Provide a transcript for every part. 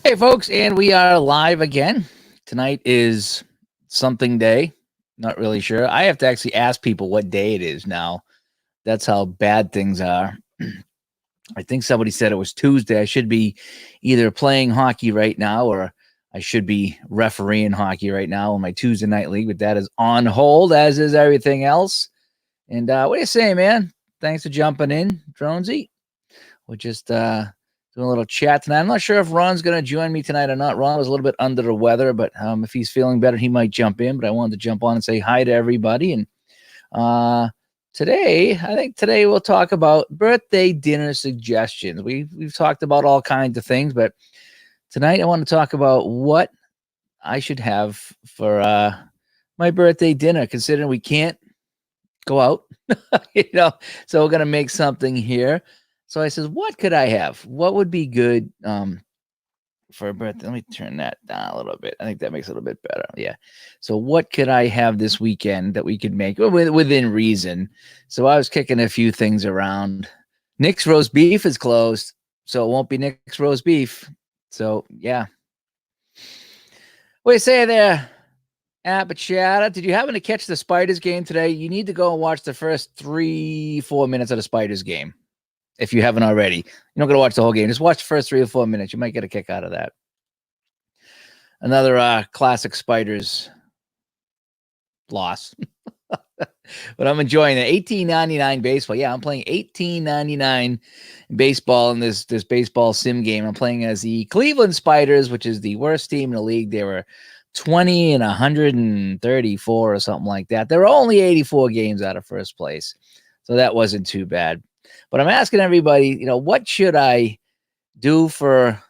Hey, folks, and we are live again. Tonight is something day. Not really sure. I have to actually ask people what day it is now. That's how bad things are. I think somebody said it was Tuesday. I should be either playing hockey right now or I should be refereeing hockey right now in my Tuesday night league, but that is on hold, as is everything else. And what do you say, man? Thanks for jumping in, Dronesy. We're just doing a little chat tonight. I'm not sure if Ron's going to join me tonight or not. Ron was a little bit under the weather, but if he's feeling better, he might jump in. But I wanted to jump on and say hi to everybody. And today we'll talk about birthday dinner suggestions. We've talked about all kinds of things, but tonight I want to talk about what I should have for my birthday dinner, considering we can't go out, so we're going to make something here. So I says, what could I have? What would be good for a birthday? Let me turn that down a little bit. I think that makes it a little bit better. Yeah. So what could I have this weekend that we could make within reason? So I was kicking a few things around. Nick's roast beef is closed, so it won't be Nick's roast beef. So yeah. What do you say there, Apachata? Did you happen to catch the Spiders game today? You need to go and watch the first 3-4 minutes of the Spiders game. If you haven't already, you're not going to watch the whole game. Just watch the first 3 or 4 minutes. You might get a kick out of that. Another classic Spiders loss. But I'm enjoying it. $18.99 baseball. Yeah, I'm playing $18.99 baseball in this baseball sim game. I'm playing as the Cleveland Spiders, which is the worst team in the league. They were 20 and 134 or something like that. There were only 84 games out of first place, so that wasn't too bad. But I'm asking everybody, what should I do for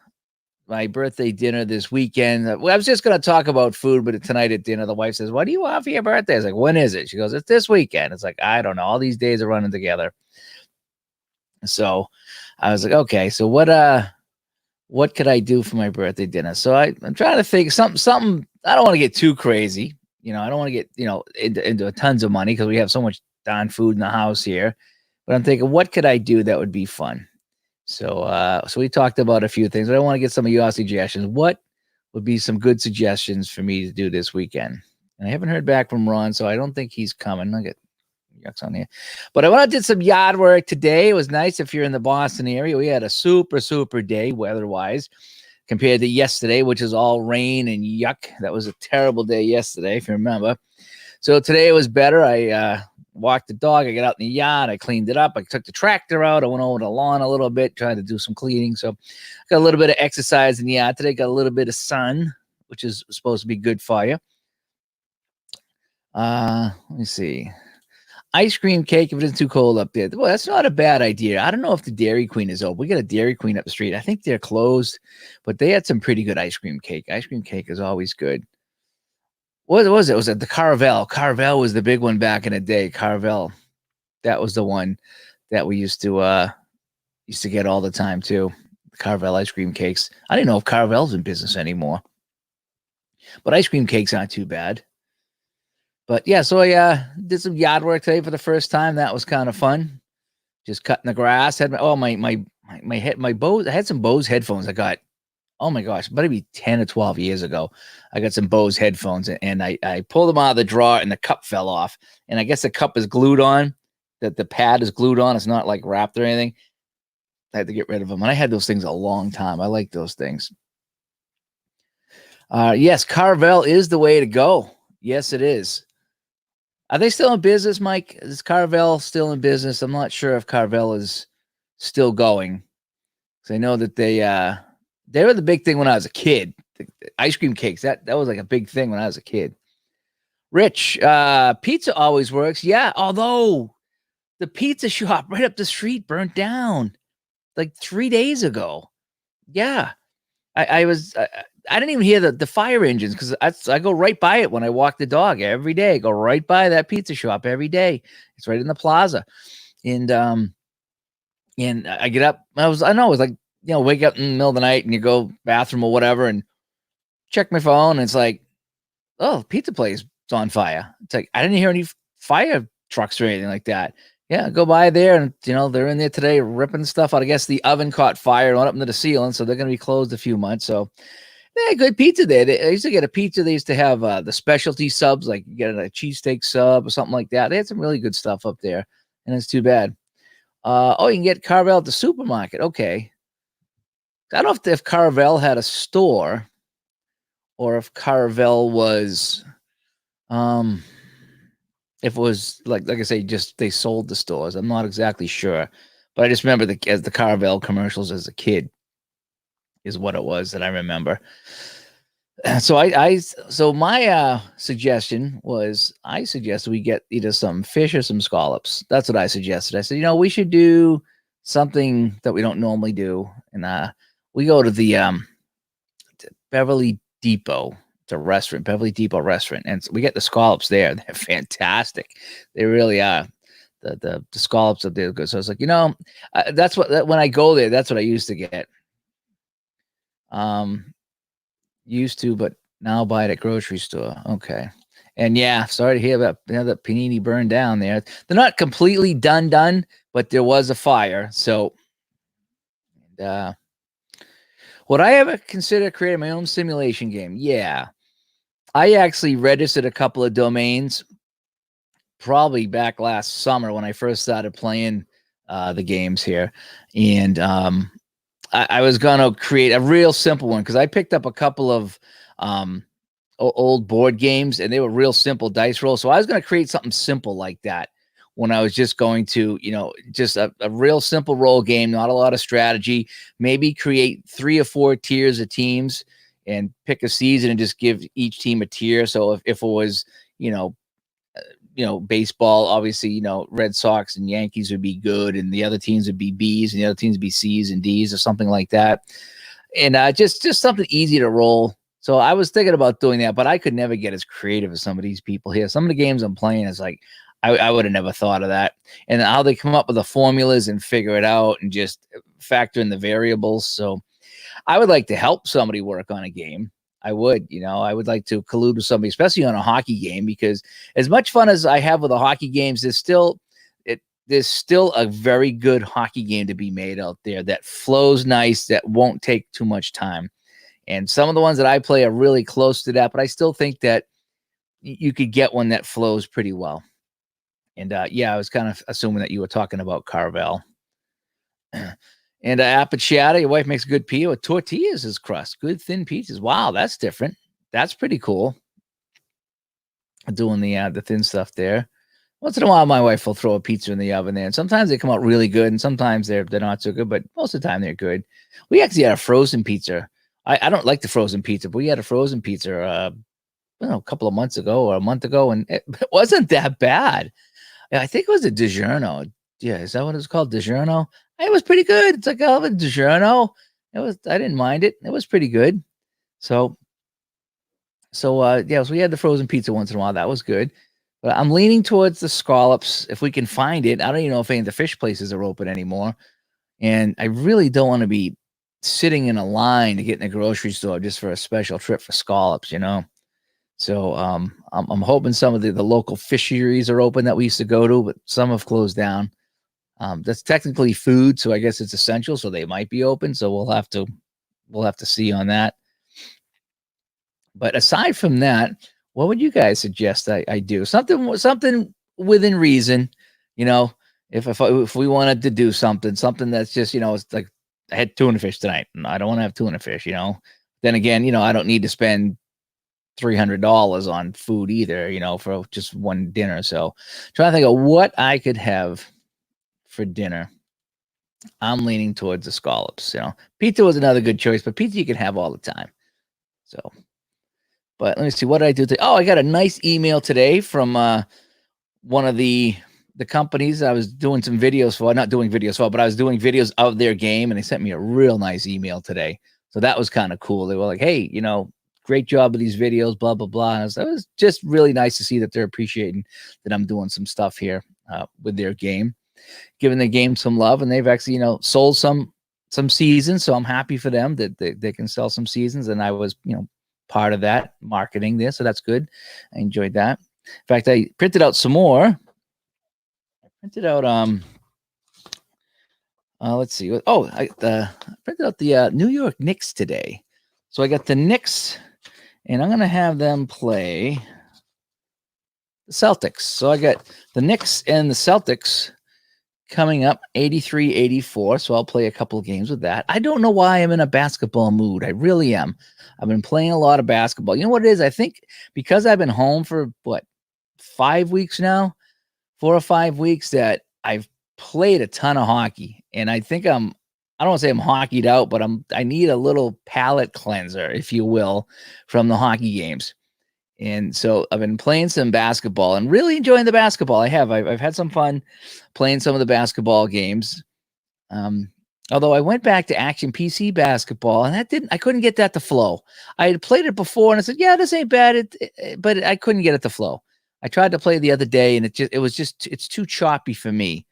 my birthday dinner this weekend? I was just going to talk about food, but tonight at dinner, the wife says, what do you want for your birthday? I was like, when is it? She goes, it's this weekend. It's like, I don't know. All these days are running together. So I was like, okay, so what could I do for my birthday dinner? So I'm trying to think something. I don't want to get too crazy. I don't want to get, into tons of money because we have so much darn food in the house here. But I'm thinking, what could I do that would be fun? So we talked about a few things, but I want to get some of your suggestions. What would be some good suggestions for me to do this weekend? And I haven't heard back from Ron, so I don't think he's coming. I'll get yucks on here. But I went out and did some yard work today. It was nice if you're in the Boston area. We had a super, super day weather-wise compared to yesterday, which is all rain and yuck. That was a terrible day yesterday, if you remember. So today it was better. I walked the dog. I got out in the yard. I cleaned it up. I took the tractor out. I went over the lawn a little bit, trying to do some cleaning. So got a little bit of exercise in the yard today. Got a little bit of sun, which is supposed to be good for you. Let me see. Ice cream cake if it isn't too cold up there. Well, that's not a bad idea. I don't know if the Dairy Queen is open. We got a Dairy Queen up the street. I think they're closed, but they had some pretty good ice cream cake. Ice cream cake is always good. What was it? Was it the Carvel? Carvel was the big one back in the day. Carvel. That was the one that we used to get all the time too. The Carvel ice cream cakes. I didn't know if Carvel's in business anymore. But ice cream cakes aren't too bad. But yeah, so I did some yard work today for the first time. That was kind of fun. Just cutting the grass. Had my Bose. I had some Bose headphones I got. Oh my gosh, maybe 10 or 12 years ago. I got some Bose headphones and I pulled them out of the drawer and the cup fell off. And I guess the cup is glued on, that the pad is glued on. It's not like wrapped or anything. I had to get rid of them. And I had those things a long time. I like those things. Yes, Carvel is the way to go. Yes, it is. Are they still in business, Mike? Is Carvel still in business? I'm not sure if Carvel is still going. Because I know that they were the big thing when I was a kid. The ice cream cakes, that was like a big thing when I was a kid. Rich, pizza always works. Yeah, although the pizza shop right up the street burnt down like 3 days ago. Yeah, I didn't even hear the fire engines because I go right by it when I walk the dog every day. I go right by that pizza shop every day. It's right in the plaza. And I get up. I know it was like, wake up in the middle of the night and you go bathroom or whatever and check my phone. And it's like, oh, pizza place is on fire. It's like, I didn't hear any fire trucks or anything like that. Yeah, go by there and they're in there today ripping stuff out. I guess the oven caught fire and went up into the ceiling, so they're going to be closed a few months. So yeah, good pizza there. I used to get a pizza. They used to have the specialty subs, like you get a cheesesteak sub or something like that. They had some really good stuff up there, and it's too bad. Oh, you can get Carvel at the supermarket. Okay, I don't know if Carvel had a store or if Carvel was um if it was like I say, just they sold the stores. I'm not exactly sure, but I just remember the Carvel commercials as a kid is what it was that I remember. So my suggestion was I suggested we get either some fish or some scallops. That's what I suggested. I said, we should do something that we don't normally do, and we go to the to Beverly Depot. It's a restaurant, Beverly Depot restaurant, and we get the scallops there. They're fantastic. They really are. The scallops up there are good. So I was like, that's when I go there, that's what I used to get. Used to, but now buy it at grocery store. Okay. And yeah, sorry to hear about that panini burned down there. They're not completely done, but there was a fire. So would I ever consider creating my own simulation game? Yeah. I actually registered a couple of domains probably back last summer when I first started playing the games here. And I was going to create a real simple one because I picked up a couple of old board games and they were real simple dice rolls. So I was going to create something simple like that when I was just going to, just a real simple roll game, not a lot of strategy, maybe create 3 or 4 tiers of teams and pick a season and just give each team a tier. So if it was, baseball, obviously, Red Sox and Yankees would be good, and the other teams would be Bs, and the other teams would be Cs and Ds or something like that. And just something easy to roll. So I was thinking about doing that, but I could never get as creative as some of these people here. Some of the games I'm playing is like, I would have never thought of that. And how they come up with the formulas and figure it out and just factor in the variables. So I would like to help somebody work on a game. I would, I would like to collude with somebody, especially on a hockey game, because as much fun as I have with the hockey games, there's still a very good hockey game to be made out there that flows nice, that won't take too much time. And some of the ones that I play are really close to that, but I still think that you could get one that flows pretty well. And yeah, I was kind of assuming that you were talking about Carvel. And Apachata, your wife makes good pizza with tortillas as crust. Good thin pizzas. Wow, that's different. That's pretty cool. Doing the thin stuff there. Once in a while, my wife will throw a pizza in the oven there, and sometimes they come out really good, and sometimes they're not so good. But most of the time, they're good. We actually had a frozen pizza. I don't like the frozen pizza, but we had a frozen pizza a couple of months ago or a month ago, and it wasn't that bad. I think it was a DiGiorno. Yeah, is that what it's called? DiGiorno? It was pretty good. It's like a DiGiorno. I didn't mind it. It was pretty good. So yeah, so we had the frozen pizza once in a while. That was good. But I'm leaning towards the scallops if we can find it. I don't even know if any of the fish places are open anymore. And I really don't want to be sitting in a line to get in a grocery store just for a special trip for scallops, So I'm hoping some of the local fisheries are open that we used to go to, but some have closed down. That's technically food, so I guess it's essential, so they might be open. So we'll have to see on that. But aside from that, what would you guys suggest I do? Something within reason, if we wanted to do something that's just, it's like I had tuna fish tonight. And I don't want to have tuna fish, Then again, I don't need to spend $300 on food either, for just one dinner. So trying to think of what I could have for dinner. I'm leaning towards the scallops. Pizza was another good choice, but pizza you can have all the time. So, but let me see, what did I do today? Oh, I got a nice email today from one of the companies I was doing some videos for. Not doing videos for, but I was doing videos of their game, and they sent me a real nice email today. So that was kind of cool. They were like, "Hey, great job with these videos, blah blah blah." And it was just really nice to see that they're appreciating that I'm doing some stuff here with their game, giving the game some love, and they've actually sold some seasons. So I'm happy for them that they can sell some seasons, and I was part of that marketing there, so that's good. I enjoyed that. In fact, I printed out some more. printed out let's see. Oh, I printed out the New York Knicks today. So I got the Knicks, and I'm gonna have them play the Celtics. So I got the Knicks and the Celtics coming up 83-84. So I'll play a couple of games with that. I don't know why I'm in a basketball mood. I really am. I've been playing a lot of basketball. You know what it is? I think because I've been home for 5 weeks now, 4 or 5 weeks, that I've played a ton of hockey. And I think I don't want to say I'm hockeyed out, but I need a little palate cleanser, if you will, from the hockey games. And so I've been playing some basketball and really enjoying the basketball. I've had some fun playing some of the basketball games. Although I went back to Action PC basketball, and I couldn't get that to flow. I had played it before, and I said, "Yeah, this ain't bad," but I couldn't get it to flow. I tried to play the other day, and it's too choppy for me.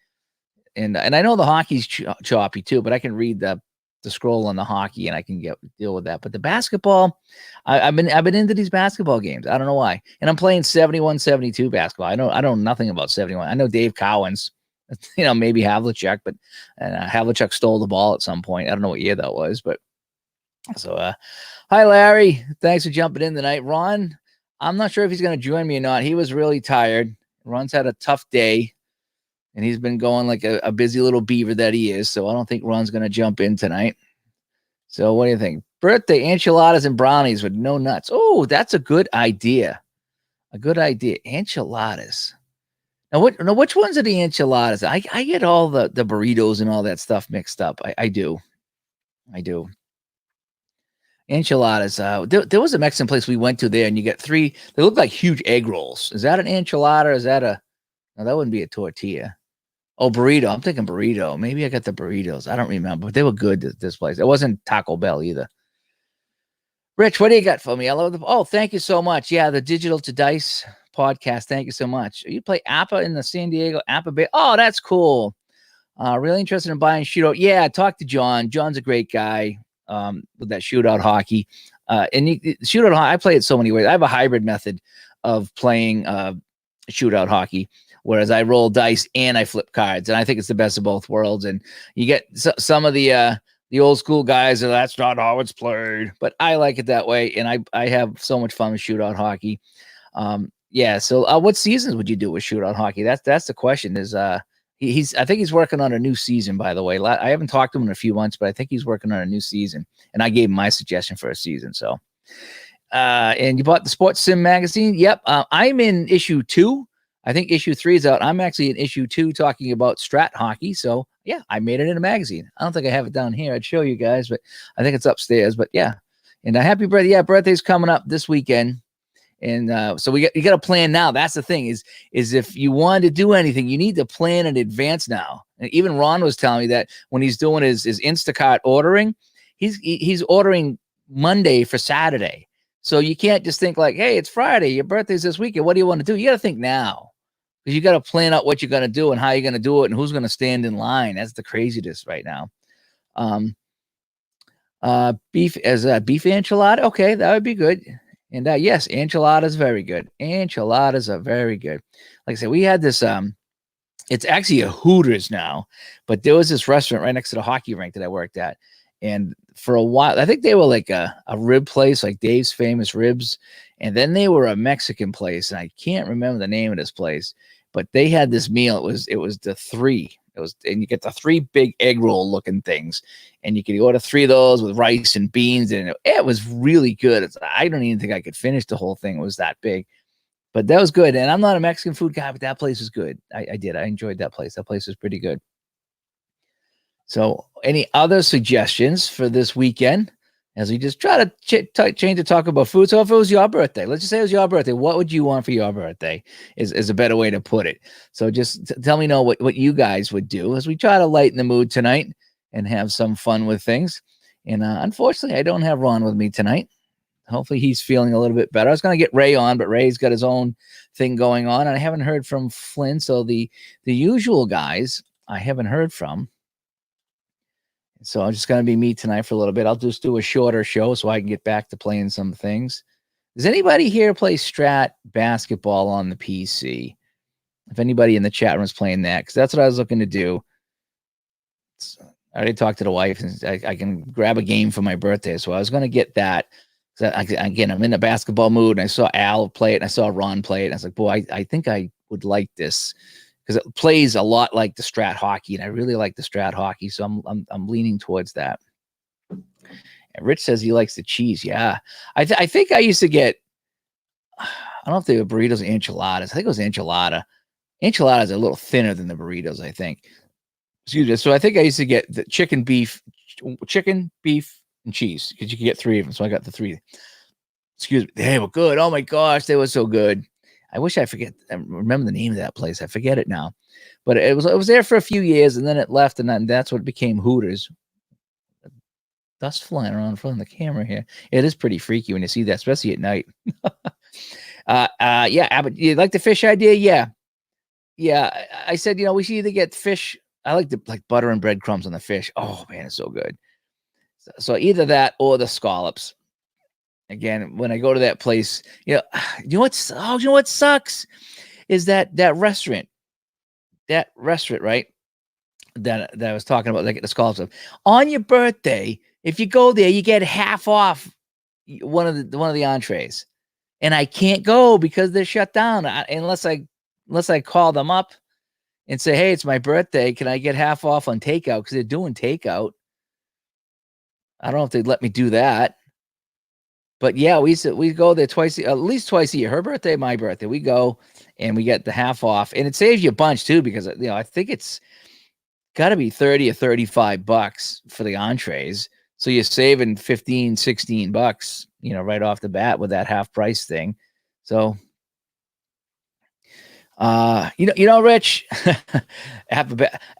And I know the hockey's choppy too, but I can read the scroll on the hockey, and I can deal with that. But the basketball, I've been into these basketball games. I don't know why. And I'm playing 71-72 basketball. I know nothing about 71. I know Dave Cowens, maybe Havlicek, but Havlicek stole the ball at some point. I don't know what year that was, but so hi Larry, thanks for jumping in tonight. Ron, I'm not sure if he's going to join me or not. He was really tired. Ron's had a tough day, and he's been going like a busy little beaver that he is. So I don't think Ron's going to jump in tonight. So what do you think? Birthday enchiladas and brownies with no nuts. Oh, that's a good idea. A good idea. Enchiladas. Now, which ones are the enchiladas? I get all the burritos and all that stuff mixed up. I do. Enchiladas. There was a Mexican place we went to there, and you get 3. They look like huge egg rolls. Is that an enchilada? Or is that no, that wouldn't be a tortilla. Oh, burrito. I'm thinking burrito. Maybe I got the burritos. I don't remember, but they were good, this place. It wasn't Taco Bell either. Rich, what do you got for me? Thank you so much. Yeah, the Digital to Dice podcast. Thank you so much. You play APA in the San Diego APA Bay. Oh, that's cool. Really interested in buying Shootout. Yeah, talk to John. John's a great guy with that Shootout hockey. Shootout hockey, I play it so many ways. I have a hybrid method of playing Shootout hockey, whereas I roll dice and I flip cards, and I think it's the best of both worlds. And you get some of the old school guys, that's not how it's played, but I like it that way, and I have so much fun with Shootout hockey. Yeah. So, what seasons would you do with Shootout hockey? That's the question. Is I think he's working on a new season, by the way. I haven't talked to him in a few months, but I think he's working on a new season, and I gave him my suggestion for a season. So, and you bought the Sports Sim magazine? Yep. I'm in issue 2. I think issue 3 is out. I'm actually in issue 2 talking about Strat hockey. So yeah, I made it in a magazine. I don't think I have it down here. I'd show you guys, but I think it's upstairs. But yeah, and happy birthday! Yeah, birthday's coming up this weekend, and so you got to plan now. That's the thing is if you want to do anything, you need to plan in advance now. And even Ron was telling me that when he's doing his Instacart ordering, he's ordering Monday for Saturday. So you can't just think like, hey, it's Friday, your birthday's this weekend. What do you want to do? You got to think now. Because you got to plan out what you're going to do and how you're going to do it and who's going to stand in line. That's the craziness right now. Beef enchilada. Okay, that would be good. And yes, enchiladas very good. Enchiladas are very good. Like I said, we had this. It's actually a Hooters now, but there was this restaurant right next to the hockey rink that I worked at, and for a while, I think they were like a rib place, like Dave's Famous Ribs, and then they were a Mexican place, and I can't remember the name of this place. But they had this meal. It was the 3. And you get the 3 big egg roll looking things, and you could order 3 of those with rice and beans, and it was really good. I don't even think I could finish the whole thing. It was that big, but that was good. And I'm not a Mexican food guy, but that place was good. I enjoyed that place. That place was pretty good. So, any other suggestions for this weekend? As we just try to change to talk about food. So if it was your birthday, let's just say it was your birthday, what would you want for your birthday is a better way to put it. So just tell me what you guys would do as we try to lighten the mood tonight and have some fun with things. And unfortunately, I don't have Ron with me tonight. Hopefully he's feeling a little bit better. I was going to get Ray on, but Ray's got his own thing going on. And I haven't heard from Flynn. So the usual guys I haven't heard from. So I'm just going to be me tonight for a little bit. I'll just do a shorter show so I can get back to playing some things. Does anybody here play Strat basketball on the PC? If anybody in the chat room is playing that, because that's what I was looking to do. I already talked to the wife, and I can grab a game for my birthday. So I was going to get that. Again, I'm in a basketball mood, and I saw Al play it, and I saw Ron play it. And I was like, boy, I think I would like this because it plays a lot like the Strat Hockey, and I really like the Strat Hockey. So I'm leaning towards that. And Rich says he likes the cheese. Yeah, I think I used to get. I don't know if they were burritos or enchiladas. I think it was enchilada. Enchiladas are a little thinner than the burritos, I think. Excuse me. So I think I used to get the chicken, beef, and cheese because you could get 3 of them. So I got the 3. Excuse me. They were good. Oh my gosh, they were so good. I wish I remember the name of that place. I forget it now. But it was there for a few years, and then it left, and that's what became Hooters. Dust flying around in front of the camera here. It is pretty freaky when you see that, especially at night. Yeah, Abbott, you like the fish idea? Yeah. Yeah, I said, we should either get fish. I like butter and breadcrumbs on the fish. Oh man, it's so good. So either that or the scallops. Again, when I go to that place, you know what sucks is that restaurant, right? That I was talking about, like the scallops of. On your birthday, if you go there, you get half off one of the entrees, and I can't go because they're shut down unless I call them up and say, hey, it's my birthday. Can I get half off on takeout? Because they're doing takeout. I don't know if they'd let me do that. But yeah, we go there at least twice a year. Her birthday, my birthday. We go and we get the half off. And it saves you a bunch too, because I think it's gotta be $30 or $35 for the entrees. So you're saving $15, $16, right off the bat with that half price thing. So Rich,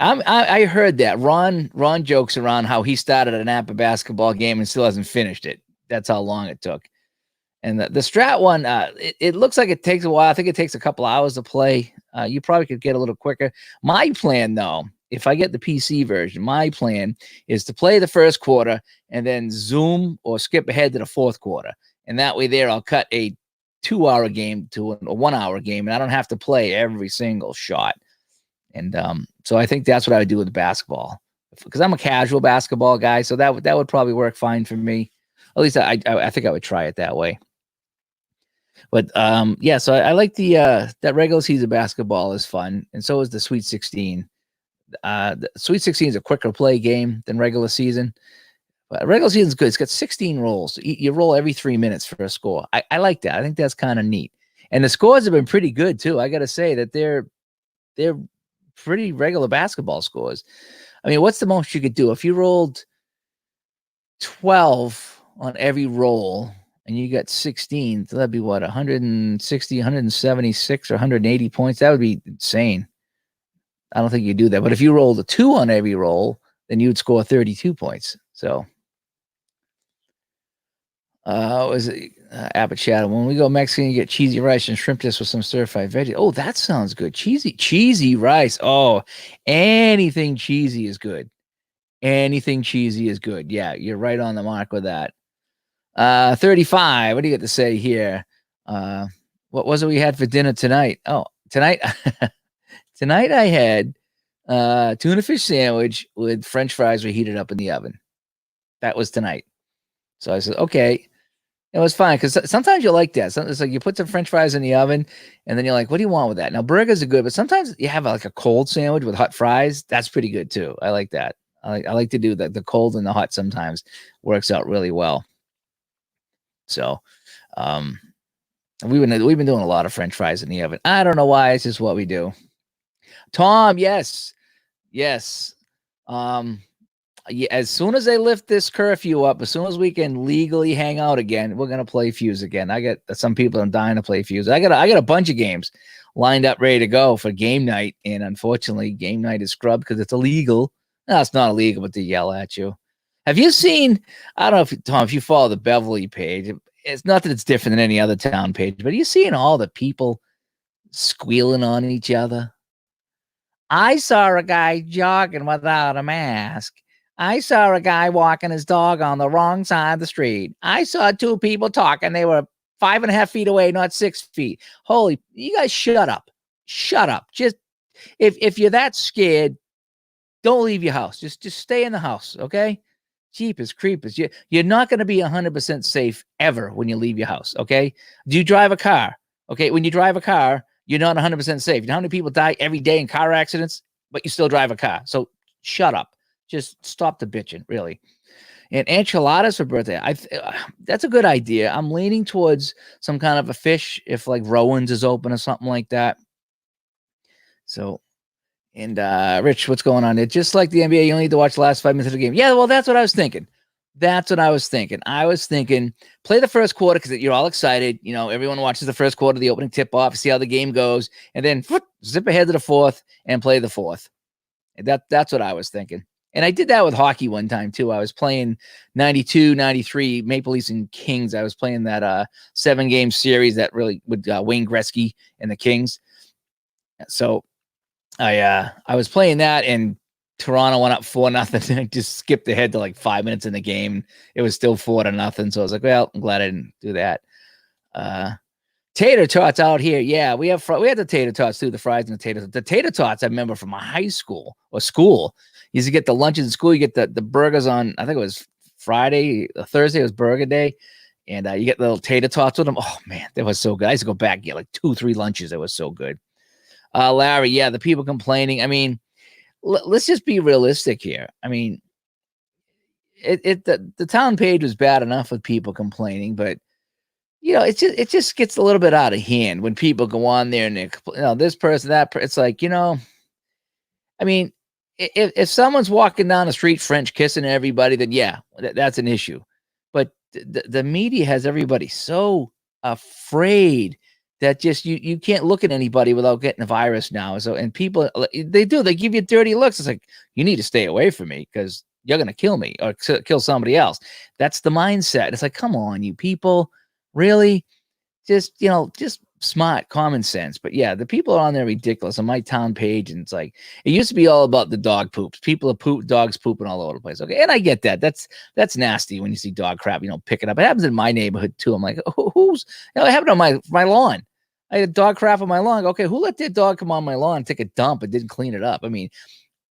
I heard that Ron jokes around how he started an Napa basketball game and still hasn't finished it. That's how long it took. And the Strat one, it looks like it takes a while. I think it takes a couple hours to play. You probably could get a little quicker. My plan, though, if I get the PC version, my plan is to play the first quarter and then zoom or skip ahead to the fourth quarter. And that way there, I'll cut a 2-hour game to a 1-hour game, and I don't have to play every single shot. And so I think that's what I would do with basketball, because I'm a casual basketball guy. So that would probably work fine for me. At least I think I would try it that way. But yeah, so I like the that regular season basketball is fun, and so is the Sweet 16. The Sweet 16 is a quicker play game than regular season. But regular season is good. It's got 16 rolls. You roll every 3 minutes for a score. I like that. I think that's kind of neat. And the scores have been pretty good too. I got to say that they're pretty regular basketball scores. I mean, what's the most you could do if you rolled 12 on every roll and you got 16? So that'd be what, 160, 176, or 180 points. That would be insane. I don't think you do that. But if you rolled a 2 on every roll, then you'd score 32 points. So was it Abbott Shadow? When we go Mexican, you get cheesy rice and shrimp just with some stir-fried veggies. Oh, that sounds good. Cheesy rice. Oh, anything cheesy is good. Anything cheesy is good. Yeah, you're right on the mark with that. 35. What do you got to say here? What was it we had for dinner tonight? Oh, tonight I had tuna fish sandwich with French fries were heated up in the oven. That was tonight. So I said, okay. It was fine because sometimes you like that. It's like you put some French fries in the oven, and then you're like, what do you want with that? Now, burgers are good, but sometimes you have like a cold sandwich with hot fries. That's pretty good too. I like that. I like to do that. The cold and the hot sometimes works out really well. So we've been doing a lot of French fries in the oven. I don't know why. It's just what we do. Tom, yes. Yeah, as soon as they lift this curfew up, as soon as we can legally hang out again, we're gonna play Fuse again. I got some people I'm dying to play Fuse. I got a bunch of games lined up, ready to go for game night, and unfortunately, game night is scrubbed because it's illegal. No, it's not illegal, but they yell at you. Have you seen? I don't know Tom, if you follow the Beverly page. It's not that it's different than any other town page, but are you seeing all the people squealing on each other? I saw a guy jogging without a mask. I saw a guy walking his dog on the wrong side of the street. I saw 2 people talking. They were 5.5 feet away, not 6 feet. Holy, you guys shut up. shut up. Just if you're that scared, don't leave your house. Just stay in the house, okay? Jeepers creepers. You're not going to be 100% safe ever when you leave your house, okay? Do you drive a car? Okay, when you drive a car, you're not 100% safe. You know how many people die every day in car accidents, but you still drive a car? So shut up. Just stop the bitching, really. And enchiladas for birthday. That's a good idea. I'm leaning towards some kind of a fish if like Rowan's is open or something like that. So, and Rich, what's going on? It's just like the NBA. You only need to watch the last 5 minutes of the game. Yeah, well, that's what I was thinking. That's what I was thinking. I was thinking play the first quarter because you're all excited. You know, everyone watches the first quarter, the opening tip off, see how the game goes, and then zip ahead to the fourth and play the fourth. That's what I was thinking. And I did that with hockey one time too. I was playing 92, 93 Maple Leafs and Kings. I was playing that 7-game series that really with Wayne Gretzky and the Kings. So I was playing that and Toronto went up 4-0 and I just skipped ahead to like 5 minutes in the game. It was still 4-0. So I was like, well, I'm glad I didn't do that. Tater tots out here. Yeah, we had the tater tots too, the fries and the tater. The tater tots I remember from my high school or school. You used to get the lunches in school. You get the burgers on, I think it was Friday, Thursday was burger day. And you get the little tater tots with them. Oh, man, that was so good. I used to go back and get like 2-3 lunches. It was so good. Larry, yeah, the people complaining. I mean, let's just be realistic here. I mean, the town page was bad enough with people complaining, but you know, it just gets a little bit out of hand when people go on there and they're, this person, that person. It's like, I mean, if someone's walking down the street French kissing everybody, then yeah, that's an issue. But the media has everybody so afraid that just you can't look at anybody without getting a virus now. So and people they give you dirty looks. It's like you need to stay away from me because you're gonna kill me or kill somebody else. That's the mindset. It's like, come on, you people. Really? Just smart, common sense. But yeah, the people are on there ridiculous on my town page. And it's like, it used to be all about the dog poops. People are dogs pooping all over the place. Okay. And I get that. That's nasty when you see dog crap, pick it up. It happens in my neighborhood too. I'm like, it happened on my lawn. I had dog crap on my lawn. Okay. Who let their dog come on my lawn and take a dump and didn't clean it up? I mean,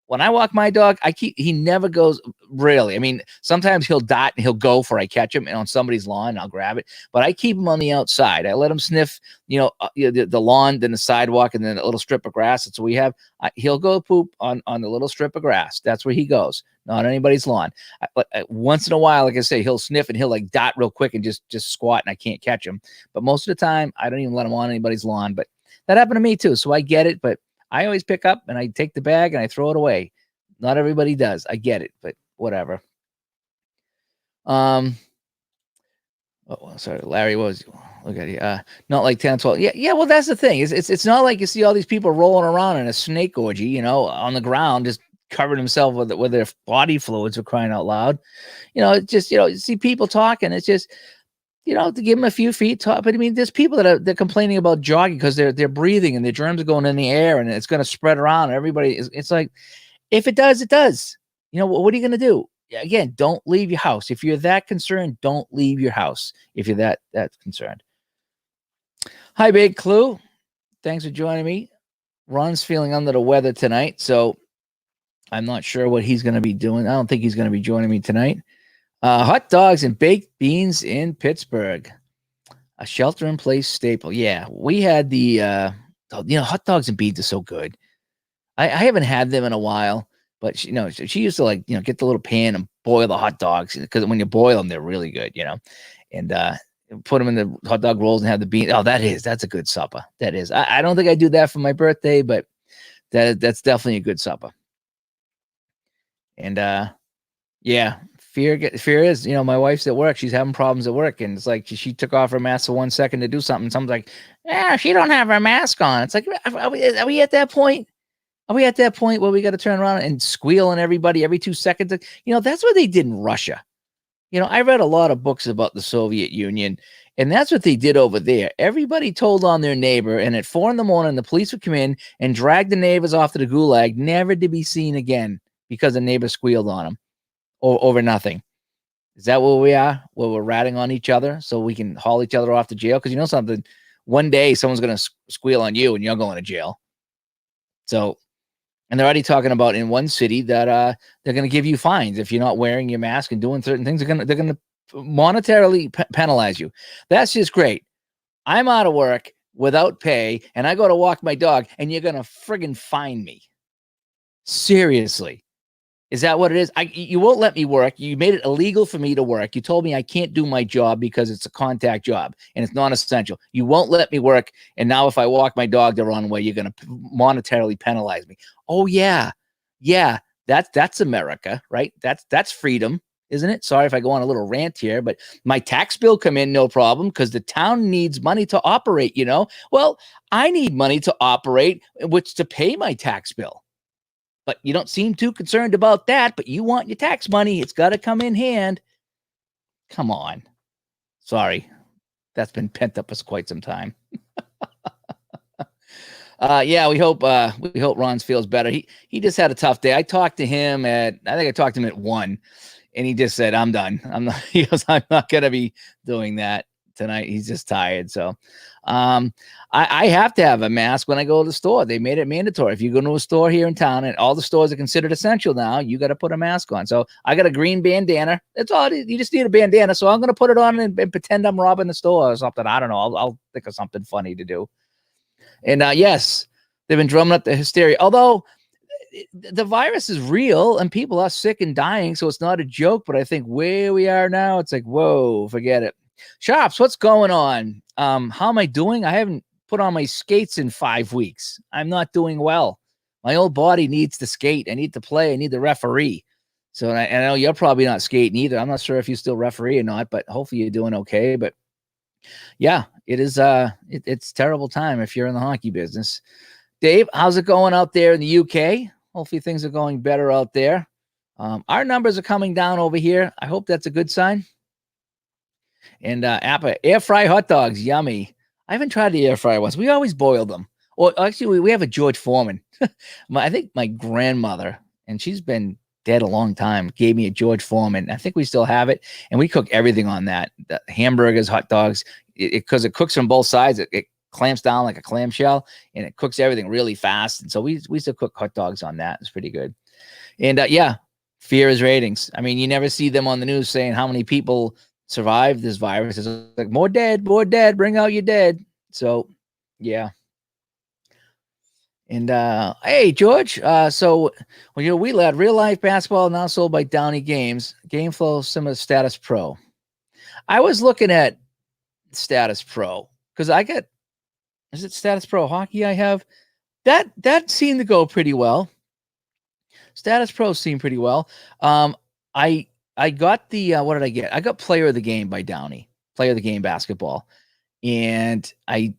when I walk my dog, he never goes really. I mean, sometimes he'll dot and he'll go for I catch him and on somebody's lawn and I'll grab it. But I keep him on the outside. I let him sniff, the lawn, then the sidewalk, and then a little strip of grass. That's what we have. He'll go poop on the little strip of grass. That's where he goes, not anybody's lawn. Once in a while, like I say, he'll sniff and he'll like dot real quick and just squat and I can't catch him. But most of the time, I don't even let him on anybody's lawn. But that happened to me too. So I get it. But I always pick up and I take the bag and I throw it away. Not everybody does. I get it, but whatever. Oh, sorry, Larry. Look at you. Not like 10, 12. Yeah. Well, that's the thing. It's not like you see all these people rolling around in a snake orgy, on the ground, just covering themselves with their body fluids for crying out loud. It's just you see people talking. It's just. To give them a few feet top. But I mean, there's people they're complaining about jogging because they're breathing and their germs are going in the air and it's going to spread around. It's like, if it does, it does. What are you going to do? Again, don't leave your house. If you're that concerned, don't leave your house. If you're that concerned. Hi, Big Clue. Thanks for joining me. Ron's feeling under the weather tonight, so I'm not sure what he's going to be doing. I don't think he's going to be joining me tonight. Hot dogs and baked beans in Pittsburgh, a shelter-in-place staple. Yeah, we had the, hot dogs and beans are so good. I haven't had them in a while, but she used to get the little pan and boil the hot dogs because when you boil them, they're really good, and put them in the hot dog rolls and have the beans. Oh, that's a good supper. That is. I don't think I do that for my birthday, but that's definitely a good supper. And yeah. Fear is, my wife's at work. She's having problems at work. And it's like she took off her mask for 1 second to do something. Someone's like, yeah, she don't have her mask on. It's like, are we at that point? Are we at that point where we got to turn around and squeal on everybody every 2 seconds? That's what they did in Russia. I read a lot of books about the Soviet Union, and that's what they did over there. Everybody told on their neighbor, and at 4 a.m, the police would come in and drag the neighbors off to the gulag, never to be seen again because the neighbor squealed on them. Over nothing. Is that where we are? Where we're ratting on each other so we can haul each other off to jail? Because something, one day someone's going to squeal on you and you're going to jail. So, and they're already talking about in one city that they're going to give you fines if you're not wearing your mask and doing certain things. They're going to monetarily penalize you. That's just great. I'm out of work without pay and I go to walk my dog and you're going to friggin' fine me. Seriously. Is that what it is? You won't let me work. You made it illegal for me to work. You told me I can't do my job because it's a contact job and it's non-essential. You won't let me work. And now if I walk my dog the wrong way, you're going to monetarily penalize me. Oh, yeah. Yeah, that's America, right? That's freedom, isn't it? Sorry if I go on a little rant here, but my tax bill come in, no problem, because the town needs money to operate, you know? Well, I need money to operate, which to pay my tax bill. But you don't seem too concerned about that, but you want your tax money. It's got to come in hand. Come on. Sorry. That's been pent up for quite some time. Yeah, we hope Ron feels better. He just had a tough day. I talked to him I think I talked to him at 1, and he just said, I'm done. He goes, I'm not going to be doing that tonight. He's just tired. So I have to have a mask when I go to the store. They made it mandatory. If you go to a store here in town, and all the stores are considered essential now, you got to put a mask on. So I got a green bandana. That's all. You just need a bandana. So I'm going to put it on and pretend I'm robbing the store or something. I don't know. I'll think of something funny to do. And yes, they've been drumming up the hysteria. Although the virus is real and people are sick and dying, so it's not a joke. But I think where we are now, it's like, whoa, forget it. Sharps, what's going on? How am I doing? I haven't put on my skates in 5 weeks. I'm not doing well. My old body needs to skate. I need to play. I need the referee. So I know you're probably not skating either. I'm not sure if you still referee or not, but hopefully you're doing okay. But yeah, it is. It's terrible time if you're in the hockey business. Dave, how's it going out there in the UK? Hopefully things are going better out there. Our numbers are coming down over here. I hope that's a good sign. And Appa, air fry hot dogs, yummy. I haven't tried the air fryer ones. We always boil them. Or actually, we have a George Foreman. I think my grandmother, and she's been dead a long time, gave me a George Foreman. I think we still have it, and we cook everything on that. The hamburgers, hot dogs, because it cooks from both sides. It clamps down like a clamshell, and it cooks everything really fast. And so we still cook hot dogs on that. It's pretty good. And yeah, fear is ratings. I mean, you never see them on the news saying how many people survived this virus. It's like more dead, bring out your dead. So yeah. And hey George, so when you're Wheat Lad, real life basketball now sold by Downey Games, game flow similar to Status Pro. I was looking at Status Pro because is it Status Pro hockey I have? That seemed to go pretty well. Status Pro seemed pretty well. I got the what did I get? I got Player of the Game by Downey, Player of the Game basketball. And I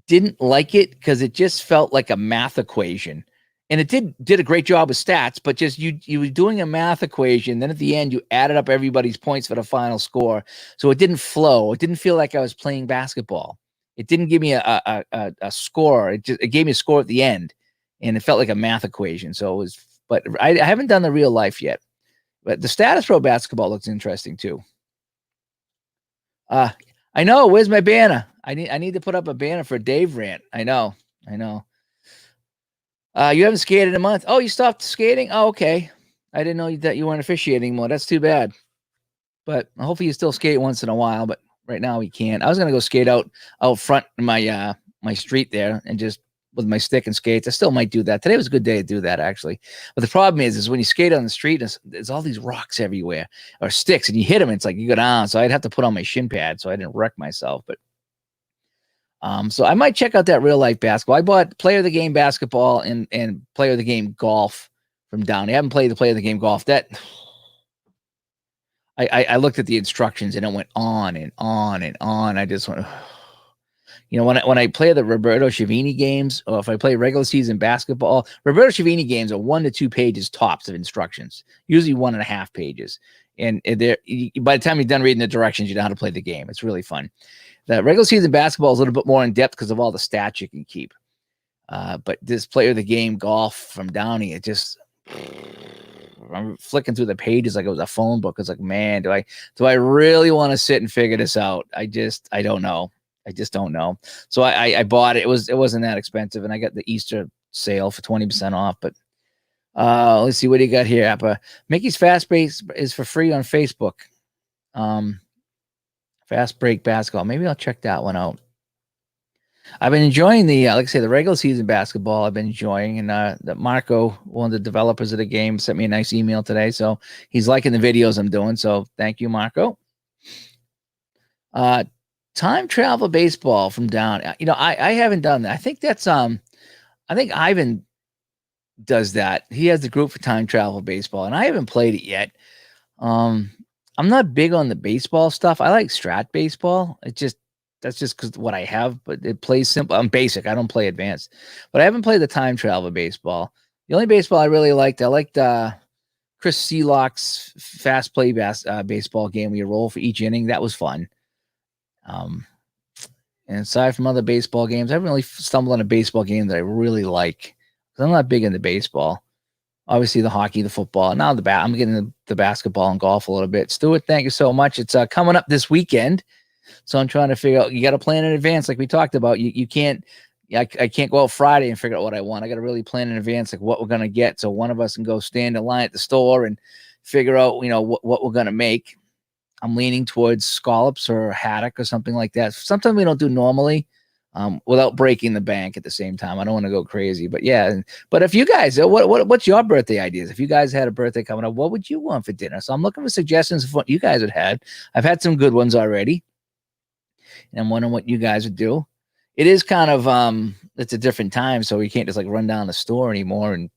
didn't like it because it just felt like a math equation. And it did a great job with stats, but just you were doing a math equation. Then at the end, you added up everybody's points for the final score. So it didn't flow. It didn't feel like I was playing basketball. It didn't give me a score. It gave me a score at the end, and it felt like a math equation. So it was, but I haven't done the real life yet. But the Status Pro basketball looks interesting too. I know. Where's my banner? I need to put up a banner for Dave Rant. I know. You haven't skated in a month. Oh, you stopped skating? Oh, okay. I didn't know that you weren't officiating anymore. That's too bad. But hopefully you still skate once in a while. But right now we can't. I was gonna go skate out front in my my street there and just with my stick and skates. I still might do that. Today was a good day to do that, actually. But the problem is when you skate on the street, there's all these rocks everywhere or sticks, and you hit them. It's like you go down. So I'd have to put on my shin pad so I didn't wreck myself. But so I might check out that real life basketball. I bought Player of the Game basketball and Player of the Game golf from Downey. I haven't played the Player of the Game golf. That I looked at the instructions and it went on and on and on. I just went. You know, when I play the Roberto Civini games, or if I play regular season basketball, Roberto Civini games are 1 to 2 pages tops of instructions, usually 1.5 pages. And by the time you're done reading the directions, you know how to play the game. It's really fun. The regular season basketball is a little bit more in depth because of all the stats you can keep. But this Player of the Game golf from Downey, it just, I'm flicking through the pages like it was a phone book. It's like, man, do I really want to sit and figure this out? I don't know. I just don't know. So I bought it. It wasn't that expensive, and I got the Easter sale for 20% off. But let's see what do you got here, Appa. Mickey's Fast Break is for free on Facebook. Fast Break Basketball. Maybe I'll check that one out. I've been enjoying the, like I say, the regular season basketball. I've been enjoying, and that Marco, one of the developers of the game, sent me a nice email today. So he's liking the videos I'm doing. So thank you, Marco. Time travel baseball from down. I haven't done that. I think that's I think Ivan does that. He has the group for time travel baseball, and I haven't played it yet. I'm not big on the baseball stuff. I like strat baseball. That's just because what I have, but it plays simple. I'm basic. I don't play advanced, but I haven't played the time travel baseball. The only baseball I really liked, Chris Seelock's fast play baseball game where you roll for each inning. That was fun. And aside from other baseball games, I haven't really stumbled on a baseball game that I really like. I'm not big into baseball. Obviously, the hockey, the football. Now I'm getting the basketball and golf a little bit. Stuart, thank you so much. It's coming up this weekend, so I'm trying to figure out. You got to plan in advance, like we talked about. You can't. I can't go out Friday and figure out what I want. I got to really plan in advance, like what we're gonna get, so one of us can go stand in line at the store and figure out, what we're gonna make. I'm leaning towards scallops or haddock or something like that. Something we don't do normally. Without breaking the bank at the same time. I don't want to go crazy, but yeah. But if you guys, what's your birthday ideas? If you guys had a birthday coming up, what would you want for dinner? So I'm looking for suggestions of what you guys had. I've had some good ones already, and I'm wondering what you guys would do. It is kind of it's a different time, so you can't just like run down the store anymore and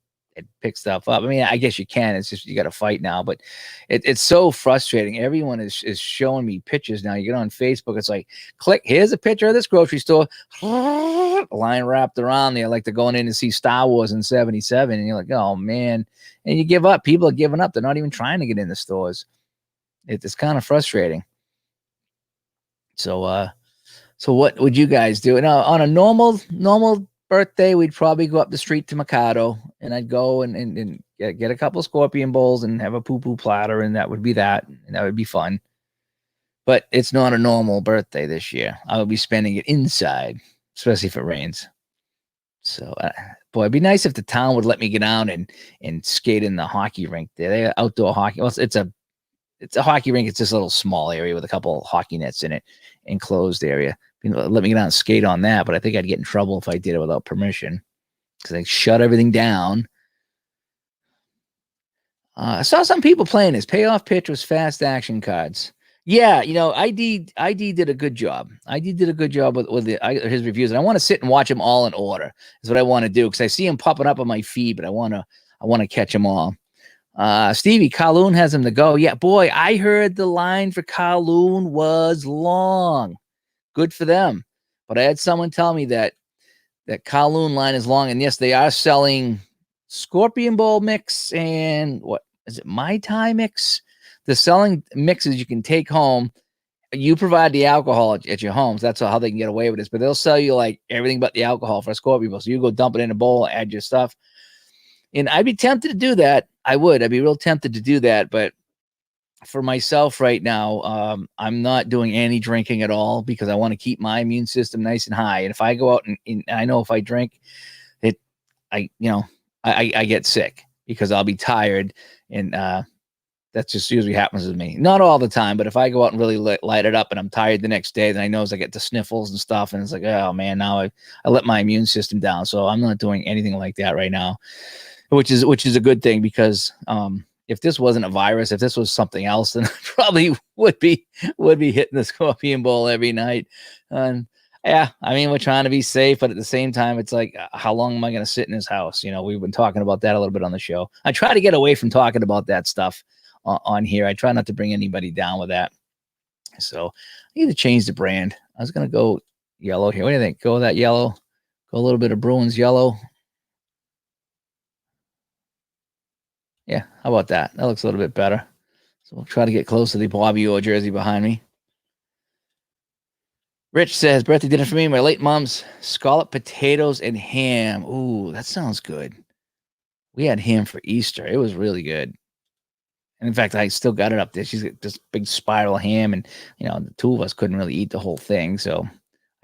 pick stuff up. I mean, I guess you can. It's just you got to fight now, but it's so frustrating. Everyone is showing me pictures now. You get on Facebook, it's like, click, here's a picture of this grocery store. Line wrapped around there like they're going in to see Star Wars in 77, and you're like, oh man. And you give up. People are giving up. They're not even trying to get in the stores. It's kind of frustrating. So what would you guys do? Now, on a normal birthday, we'd probably go up the street to Mikado, and I'd go and get a couple of scorpion bowls and have a poo-poo platter, and that would be that, and that would be fun. But it's not a normal birthday this year. I will be spending it inside, especially if it rains. So, boy, it'd be nice if the town would let me get down and skate in the hockey rink there. They got outdoor hockey. Well, it's a hockey rink. It's just a little small area with a couple hockey nets in it, enclosed area. Let me get out and skate on that, but I think I'd get in trouble if I did it without permission because they shut everything down. I saw some people playing this. Payoff pitch was fast action cards. Yeah, ID did a good job. ID did a good job with his reviews, and I want to sit and watch them all in order. Is what I want to do because I see them popping up on my feed, but I want to catch them all. Stevie, Kowloon has him to go. Yeah, boy, I heard the line for Kowloon was long. Good for them. But I had someone tell me that Kowloon line is long. And yes, they are selling Scorpion Bowl mix and what is it? Mai Tai mix. They're selling mixes you can take home. You provide the alcohol at your homes. That's how they can get away with this. But they'll sell you like everything but the alcohol for a Scorpion Bowl. So you go dump it in a bowl, add your stuff. And I'd be tempted to do that. I would. I'd be real tempted to do that. But for myself right now, I'm not doing any drinking at all because I want to keep my immune system nice and high. And if I go out and I know if I drink, I get sick because I'll be tired. And that's just usually happens with me. Not all the time, but if I go out and really light it up and I'm tired the next day, then I know as I get the sniffles and stuff. And it's like, oh man, now I let my immune system down. So I'm not doing anything like that right now, which is a good thing because if this wasn't a virus, if this was something else, then I probably would be hitting the Scorpion Bowl every night. And yeah, I mean, we're trying to be safe, but at the same time, it's like, how long am I going to sit in this house? We've been talking about that a little bit on the show. I try to get away from talking about that stuff on here. I try not to bring anybody down with that. So I need to change the brand. I was going to go yellow here. What do you think? Go with that yellow. Go a little bit of Bruins yellow. Yeah, how about that? That looks a little bit better. So we'll try to get close to the Bobby Orr jersey behind me. Rich says, birthday dinner for me, my late mom's scallop potatoes and ham. Ooh, that sounds good. We had ham for Easter. It was really good. And in fact, I still got it up there. She's got this big spiral ham, and the two of us couldn't really eat the whole thing. So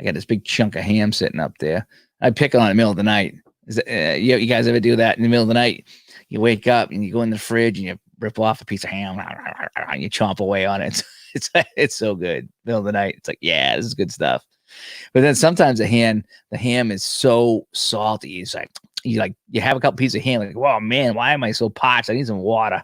I got this big chunk of ham sitting up there. I pick on it in the middle of the night. You guys ever do that in the middle of the night? You wake up and you go in the fridge and you rip off a piece of ham and you chomp away on it. It's so good. Middle of the night, it's like, yeah, this is good stuff. But then sometimes the ham is so salty. It's like you have a couple pieces of ham, like, oh man, why am I so parched? I need some water.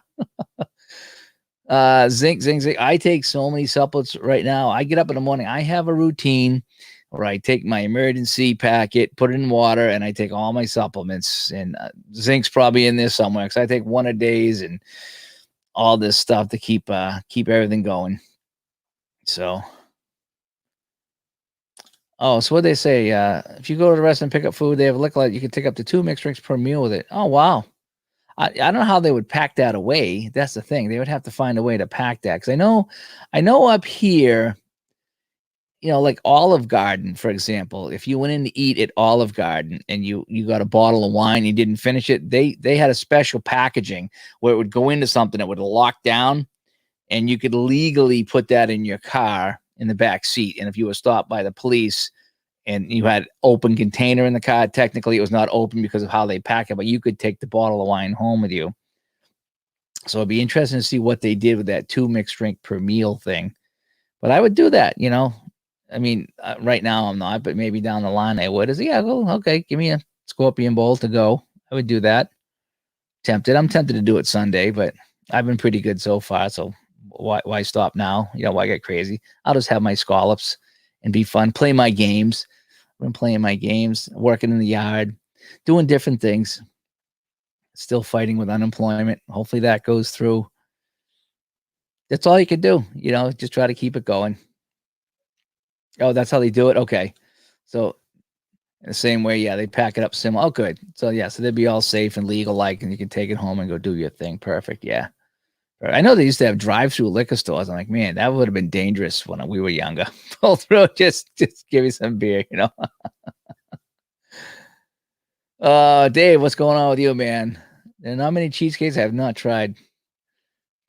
Zinc. I take so many supplements right now. I get up in the morning. I have a routine where I take my emergency packet, put it in water, and I take all my supplements. And zinc's probably in there somewhere because I take one a days and all this stuff to keep everything going. So, so what they say? If you go to the restaurant and pick up food, they have a liquor license. You can take up to 2 mixed drinks per meal with it. Oh wow. I don't know how they would pack that away. That's the thing. They would have to find a way to pack that. Because I know up here, like Olive Garden, for example, if you went in to eat at Olive Garden and you got a bottle of wine, you didn't finish it, they had a special packaging where it would go into something that would lock down, and you could legally put that in your car in the back seat. And if you were stopped by the police and you had open container in the car, technically it was not open because of how they pack it, but you could take the bottle of wine home with you. So it'd be interesting to see what they did with that 2 mixed drink per meal thing. But I would do that, I mean, right now I'm not, but maybe down the line I would. Okay, give me a Scorpion Bowl to go. I would do that. I'm tempted to do it Sunday, but I've been pretty good so far. So why stop now? Why get crazy? I'll just have my scallops and be fun, play my games. I've been playing my games, working in the yard, doing different things, still fighting with unemployment. Hopefully that goes through. That's all you can do, just try to keep it going. Oh, that's how they do it? Okay. So in the same way, yeah, they pack it up similar. Oh, good. So yeah, so they'd be all safe and legal, and you can take it home and go do your thing. Perfect. Yeah. I know they used to have drive-through liquor stores. I'm like, man, that would have been dangerous when we were younger. Pull through, just give me some beer, Dave, what's going on with you, man? There are not many cheesecakes I have not tried.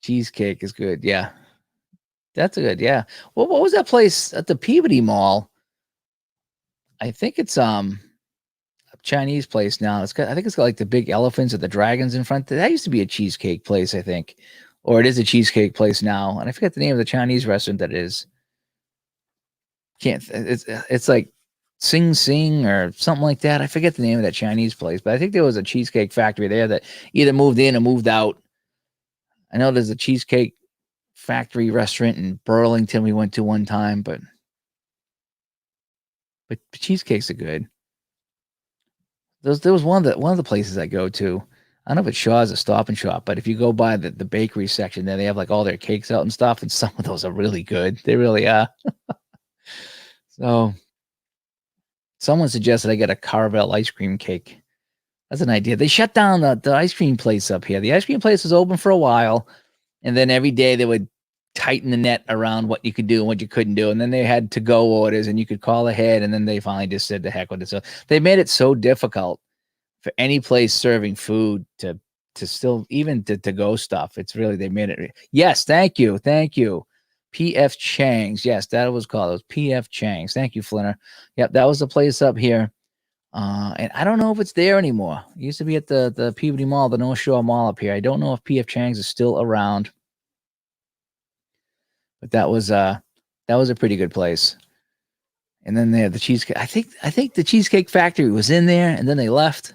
Cheesecake is good. Yeah. That's good. Yeah. What was that place at the Peabody Mall? I think it's a Chinese place now. I think it's got like the big elephants or the dragons in front. That used to be a cheesecake place, I think. Or it is a cheesecake place now. And I forget the name of the Chinese restaurant that is. It's like Sing Sing or something like that. I forget the name of that Chinese place, but I think there was a cheesecake factory there that either moved in or moved out. I know there's a cheesecake factory restaurant in Burlington we went to one time, but cheesecakes are good. There was one of the places I go to. I don't know if it's Shaw's or Stop and Shop, but if you go by the bakery section there, they have like all their cakes out and stuff, and some of those are really good. They really are. So someone suggested I get a Carvel ice cream cake. That's an idea. They shut down the ice cream place up here. The ice cream place was open for a while, and then every day they would tighten the net around what you could do and what you couldn't do. And then they had to-go orders, and you could call ahead, and then they finally just said the heck with it. So they made it so difficult for any place serving food to still even to go stuff. It's really, they made it. Yes, thank you. PF Chang's. Yes, that was called. It was PF Chang's. Thank you, Flinner. Yep, that was the place up here. And I don't know if it's there anymore. It used to be at the Peabody Mall, the North Shore Mall up here. I don't know if PF Chang's is still around. But that was a pretty good place. And then they had the cheesecake. I think the Cheesecake Factory was in there, and then they left.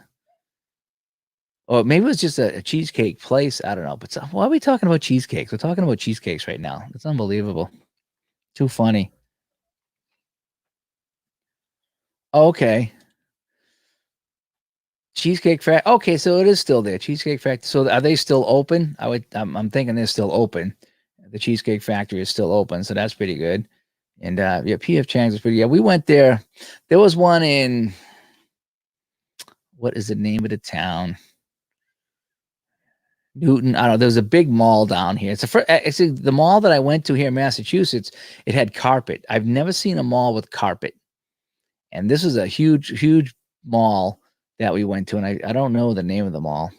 Or maybe it was just a cheesecake place. I don't know. But why are we talking about cheesecakes? We're talking about cheesecakes right now. It's unbelievable. Too funny. Okay. Cheesecake Factory. Okay, so it is still there. Cheesecake Factory. So are they still open? I'm thinking they're still open. The Cheesecake Factory is still open, so that's pretty good. And yeah, PF Chang's is pretty. Yeah, we went there. There was one in, what is the name of the town? Newton. I don't know. There's a big mall down here. It's the mall that I went to here in Massachusetts. It had carpet. I've never seen a mall with carpet. And this is a huge mall that we went to, and I don't know the name of the mall.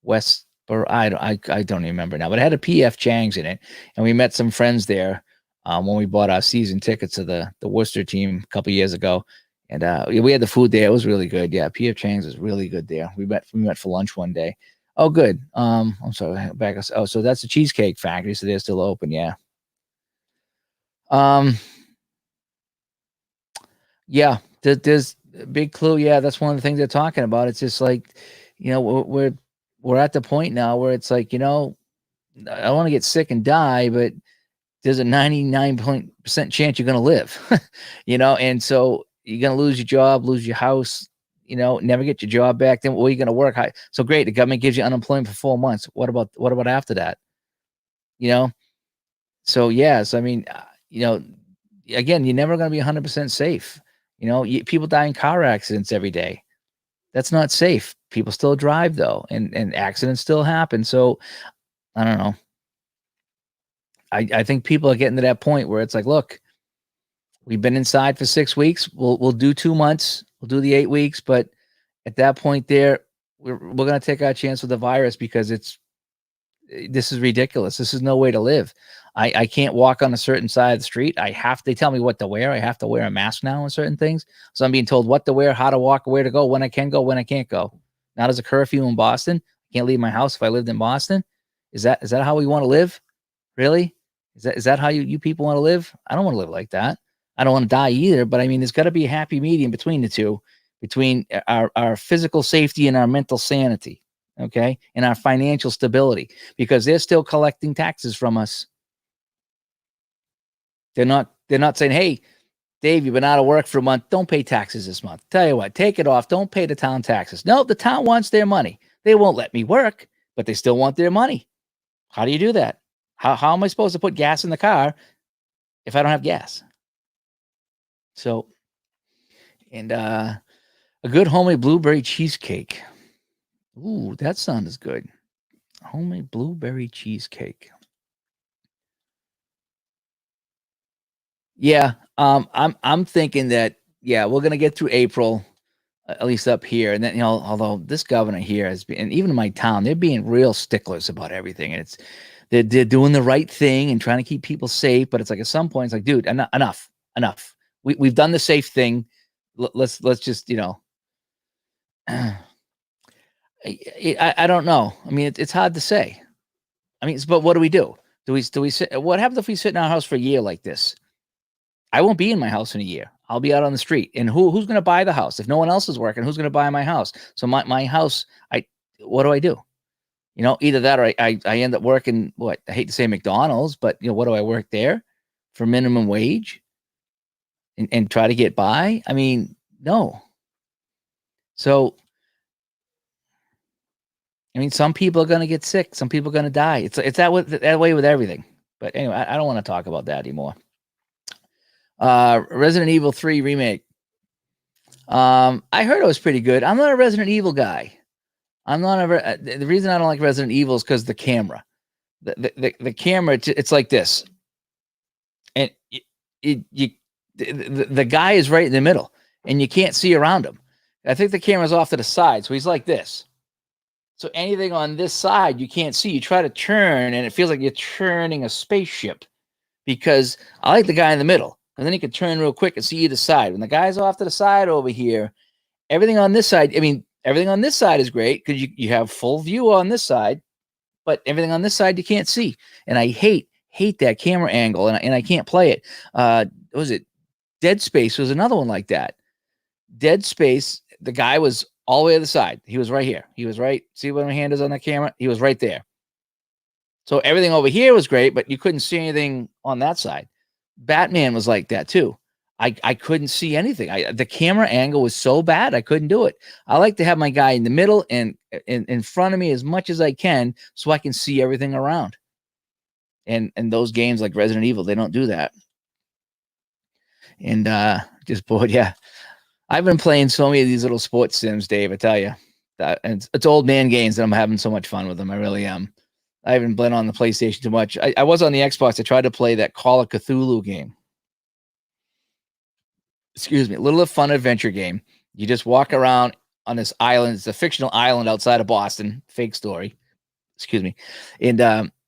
I don't even remember now, but it had a PF Chang's in it, and we met some friends there when we bought our season tickets to the Worcester team a couple years ago. And we had the food there. It was really good. Yeah, P.F. Chang's was really good there. We met for lunch one day. Oh, good. I'm sorry. Back. Oh, so that's the Cheesecake Factory. So they're still open. Yeah. Yeah. There's a big clue. Yeah, that's one of the things they're talking about. It's just like, we're at the point now where it's like, I don't want to get sick and die, but there's a 99% chance you're going to live, and so you're going to lose your job, lose your house, never get your job back. Then where are you going to work? So great. The government gives you unemployment for 4 months. What about after that? So yes, I mean, again, you're never going to be 100% safe. People die in car accidents every day. That's not safe. People still drive though, and accidents still happen. So I don't know. I think people are getting to that point where it's like, look, we've been inside for 6 weeks. We'll do 2 months. We'll do the 8 weeks. But at that point there, we're going to take our chance with the virus because this is ridiculous. This is no way to live. I can't walk on a certain side of the street. They tell me what to wear. I have to wear a mask now on certain things. So I'm being told what to wear, how to walk, where to go, when I can go, when I can't go. Now there's a curfew in Boston. I can't leave my house if I lived in Boston. Is that how we want to live? Really? Is that how you people want to live? I don't want to live like that. I don't want to die either, but I mean, there's got to be a happy medium between the two, between our physical safety and our mental sanity, okay, and our financial stability, because they're still collecting taxes from us. They're not saying, hey, Dave, you've been out of work for a month. Don't pay taxes this month. Tell you what, take it off. Don't pay the town taxes. No, the town wants their money. They won't let me work, but they still want their money. How do you do that? How am I supposed to put gas in the car if I don't have gas? So, and a good homemade blueberry cheesecake. Ooh, that sounds good. Homemade blueberry cheesecake. Yeah, I'm thinking that we're gonna get through April, at least up here, and then although this governor here has been, and even in my town, they're being real sticklers about everything, and they're doing the right thing and trying to keep people safe, but it's like at some point it's like, dude, enough. We've done the safe thing. Let's just I don't know. I mean, it's hard to say. I mean, but what do we do? Do we sit? What happens if we sit in our house for a year like this? I won't be in my house in a year. I'll be out on the street. And who's going to buy the house? If no one else is working, who's going to buy my house? So my house, what do I do? Either that or I end up working, what, I hate to say McDonald's, but what do I work there for minimum wage and try to get by? I mean, no. So, I mean, some people are going to get sick. Some people are going to die. It's that way with everything. But anyway, I don't want to talk about that anymore. Resident Evil 3 remake. I heard it was pretty good. I'm not a Resident Evil guy. I'm not the reason I don't like Resident Evil is because the camera. The camera, it's like this, and the guy is right in the middle, and you can't see around him. I think the camera's off to the side, so he's like this. So anything on this side you can't see. You try to turn, and it feels like you're turning a spaceship. Because I like the guy in the middle, and then he can turn real quick and see either side. When the guy's off to the side over here, everything on this side, everything on this side is great because you have full view on this side, but everything on this side you can't see. And I hate that camera angle, and I can't play it. What was it? Dead Space was another one like that. Dead Space, the guy was all the way to the side. He was right here. He was right. See where my hand is on the camera? He was right there. So everything over here was great, but you couldn't see anything on that side. Batman was like that too. I couldn't see anything. The camera angle was so bad, I couldn't do it. I like to have my guy in the middle and in front of me as much as I can so I can see everything around. And those games like Resident Evil, they don't do that. And just bored, yeah. I've been playing so many of these little sports sims, Dave, I tell you. And it's old man games, and I'm having so much fun with them. I really am. I haven't been on the PlayStation too much. I was on the Xbox. I tried to play that Call of Cthulhu game. Excuse me, a little fun adventure game. You just walk around on this island. It's a fictional island outside of Boston. Fake story. Excuse me. And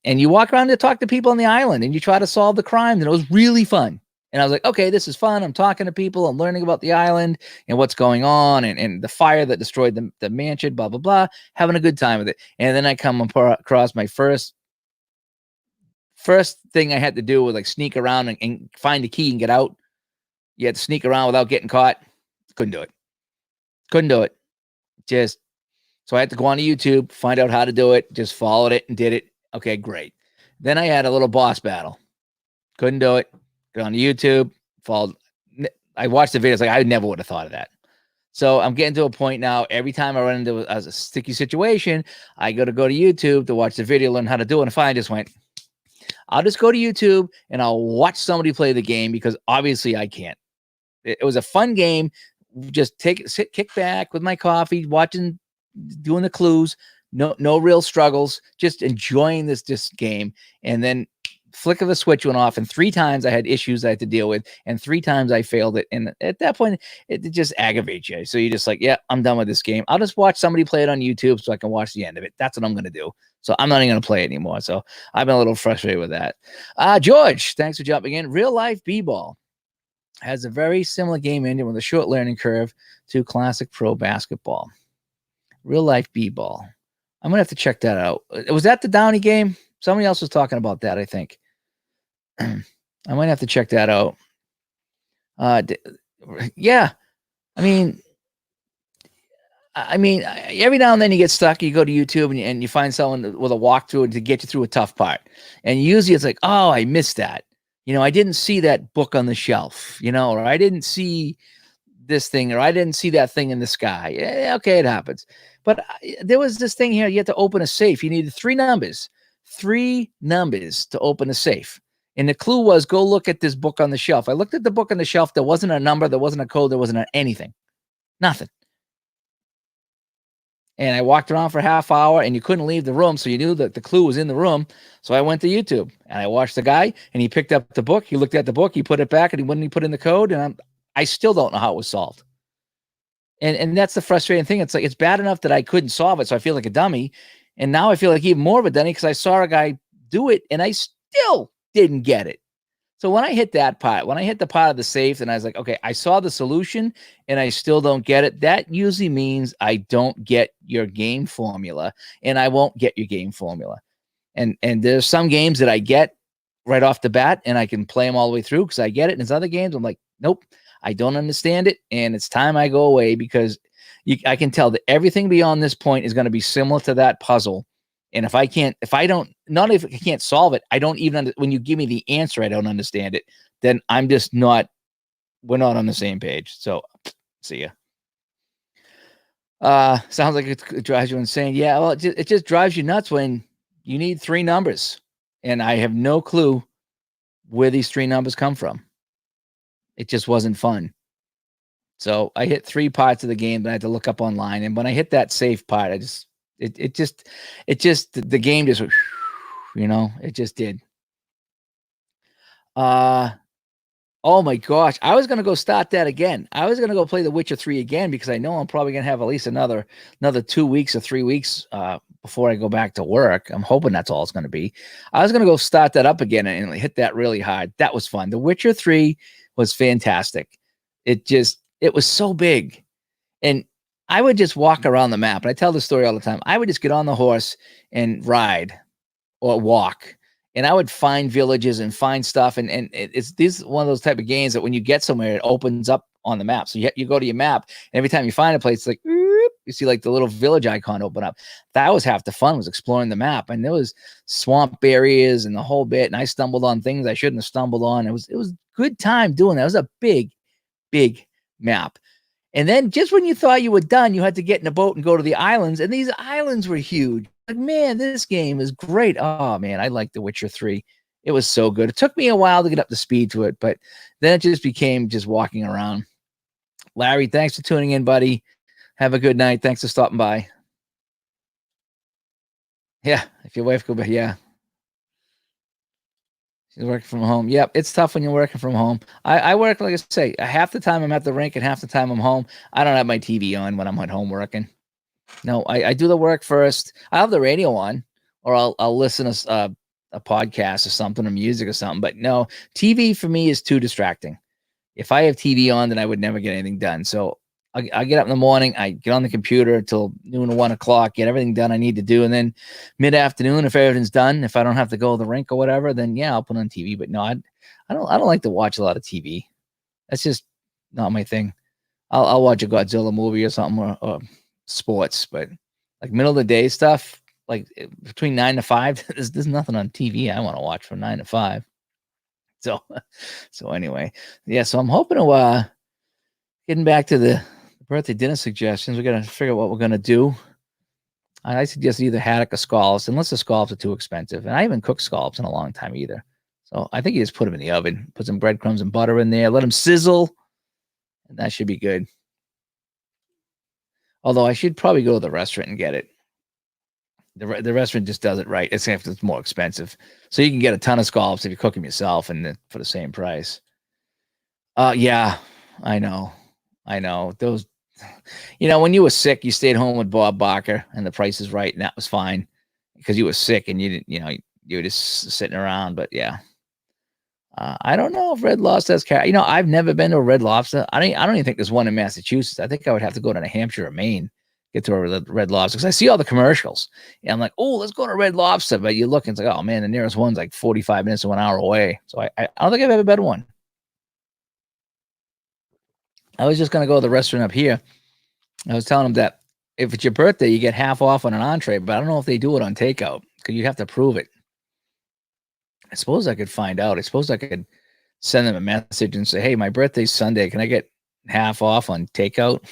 And you walk around to talk to people on the island and you try to solve the crimes. And it was really fun. And I was like, okay, this is fun. I'm talking to people. I'm learning about the island and what's going on and the fire that destroyed the mansion, blah, blah, blah, having a good time with it. And then I come across my first thing I had to do was like sneak around and find a key and get out. You had to sneak around without getting caught. Couldn't do it. So I had to go on to YouTube, find out how to do it, just followed it and did it. Okay, great. Then I had a little boss battle. Couldn't do it. Go on to YouTube, followed. I watched the videos. Like I never would have thought of that. So I'm getting to a point now. Every time I run into a sticky situation, I go to YouTube to watch the video, learn how to do it. And finally, I just went, I'll just go to YouTube and I'll watch somebody play the game because obviously I can't. It was a fun game. Just kick back with my coffee, watching, doing the clues. No real struggles. Just enjoying this game. And then flick of a switch went off, and 3 times I had issues I had to deal with, and 3 times I failed it. And at that point, it just aggravates you. So you're just like, yeah, I'm done with this game. I'll just watch somebody play it on YouTube so I can watch the end of it. That's what I'm going to do. So I'm not even going to play it anymore. So I've been a little frustrated with that. George, thanks for jumping in. Real life b-ball has a very similar game engine with a short learning curve to classic pro basketball. Real life b-ball. I'm going to have to check that out. Was that the Downey game? Somebody else was talking about that, I think. I might have to check that out. Yeah. I mean, every now and then you get stuck. You go to YouTube and you find someone with a walkthrough to get you through a tough part. And usually it's like, oh, I missed that. I didn't see that book on the shelf, or I didn't see this thing, or I didn't see that thing in the sky. Yeah, okay, it happens. But there was this thing here. You had to open a safe. You needed 3 numbers to open a safe. And the clue was, go look at this book on the shelf. I looked at the book on the shelf. There wasn't a number. There wasn't a code. There wasn't anything. Nothing. And I walked around for a half hour and you couldn't leave the room. So you knew that the clue was in the room. So I went to YouTube and I watched the guy and he picked up the book. He looked at the book. He put it back and he put in the code. And I still don't know how it was solved. And that's the frustrating thing. It's like, it's bad enough that I couldn't solve it. So I feel like a dummy. And now I feel like even more of a dummy because I saw a guy do it and I still didn't get it. So when I hit that part, when I hit the part of the safe and I was like, okay, I saw the solution and I still don't get it. That usually means I don't get your game formula and I won't get your game formula. And there's some games that I get right off the bat and I can play them all the way through because I get it. And there's other games I'm like, nope, I don't understand it. And it's time I go away because I can tell that everything beyond this point is going to be similar to that puzzle. And if I can't solve it, I don't even, when you give me the answer, I don't understand it, then I'm just we're not on the same page. So see ya. Sounds like it drives you insane. Yeah. Well, it just drives you nuts when you need 3 numbers and I have no clue where these 3 numbers come from. It just wasn't fun. So I hit 3 parts of the game that I had to look up online. And when I hit that safe part, it just the game just, it just did. Oh my gosh. I was going to go start that again. I was going to go play The Witcher 3 again because I know I'm probably going to have at least another 2 weeks or 3 weeks before I go back to work. I'm hoping that's all it's going to be. I was going to go start that up again and hit that really hard. That was fun. The Witcher 3 was fantastic. It was so big. And I would just walk around the map. And I tell this story all the time. I would just get on the horse and ride or walk. And I would find villages and find stuff. And this is one of those type of games that when you get somewhere, it opens up on the map. So you go to your map. And every time you find a place, it's like, you see like the little village icon open up. That was half the fun, was exploring the map. And there was swamp areas and the whole bit. And I stumbled on things I shouldn't have stumbled on. It was good time doing that. It was a big, big map. And then just when you thought you were done, you had to get in a boat and go to the islands. And these islands were huge. Like, man, this game is great. Oh, man, I like The Witcher 3. It was so good. It took me a while to get up to speed to it, but then it just became just walking around. Larry, thanks for tuning in, buddy. Have a good night. Thanks for stopping by. Yeah, if your wife go back, yeah. She's working from home. Yep, it's tough when you're working from home. I work, like I say, half the time I'm at the rink and half the time I'm home. I don't have my TV on when I'm at home working. No, I do the work first. I have the radio on, or I'll listen to a podcast or something, or music or something. But no, TV for me is too distracting. If I have TV on, then I would never get anything done. So I get up in the morning, I get on the computer till noon or 1 o'clock, get everything done I need to do. And then mid-afternoon, if everything's done, if I don't have to go to the rink or whatever, then yeah, I'll put on TV. But no, I don't like to watch a lot of TV. That's just not my thing. I'll watch a Godzilla movie or something, or sports, but like middle of the day stuff, like between 9 to 5, there's nothing on TV I want to watch from 9 to 5. So anyway, yeah. So I'm hoping to getting back to the birthday dinner suggestions. We got to figure out what we're gonna do. I suggest either haddock or scallops, unless the scallops are too expensive. And I haven't cooked scallops in a long time either. So I think you just put them in the oven, put some breadcrumbs and butter in there, let them sizzle, and that should be good. Although I should probably go to the restaurant and get it. The restaurant just does it right. It's more expensive, so you can get a ton of scallops if you cook them yourself, and for the same price. Yeah, I know. Those. When you were sick, you stayed home with Bob Barker, and the Price is Right, and that was fine because you were sick and you didn't. You were just sitting around. But yeah, I don't know if Red Lobster has I've never been to a Red Lobster. I don't even think there's one in Massachusetts. I think I would have to go to New Hampshire or Maine, get to a Red Lobster, because I see all the commercials. And I'm like, oh, let's go to Red Lobster. But you look and it's like, oh man, the nearest one's like 45 minutes to 1 hour away. So I don't think I've ever been to one. I was just going to go to the restaurant up here. I was telling them that if it's your birthday, you get half off on an entree, but I don't know if they do it on takeout because you have to prove it. I suppose I could find out. I suppose I could send them a message and say, hey, my birthday's Sunday. Can I get half off on takeout?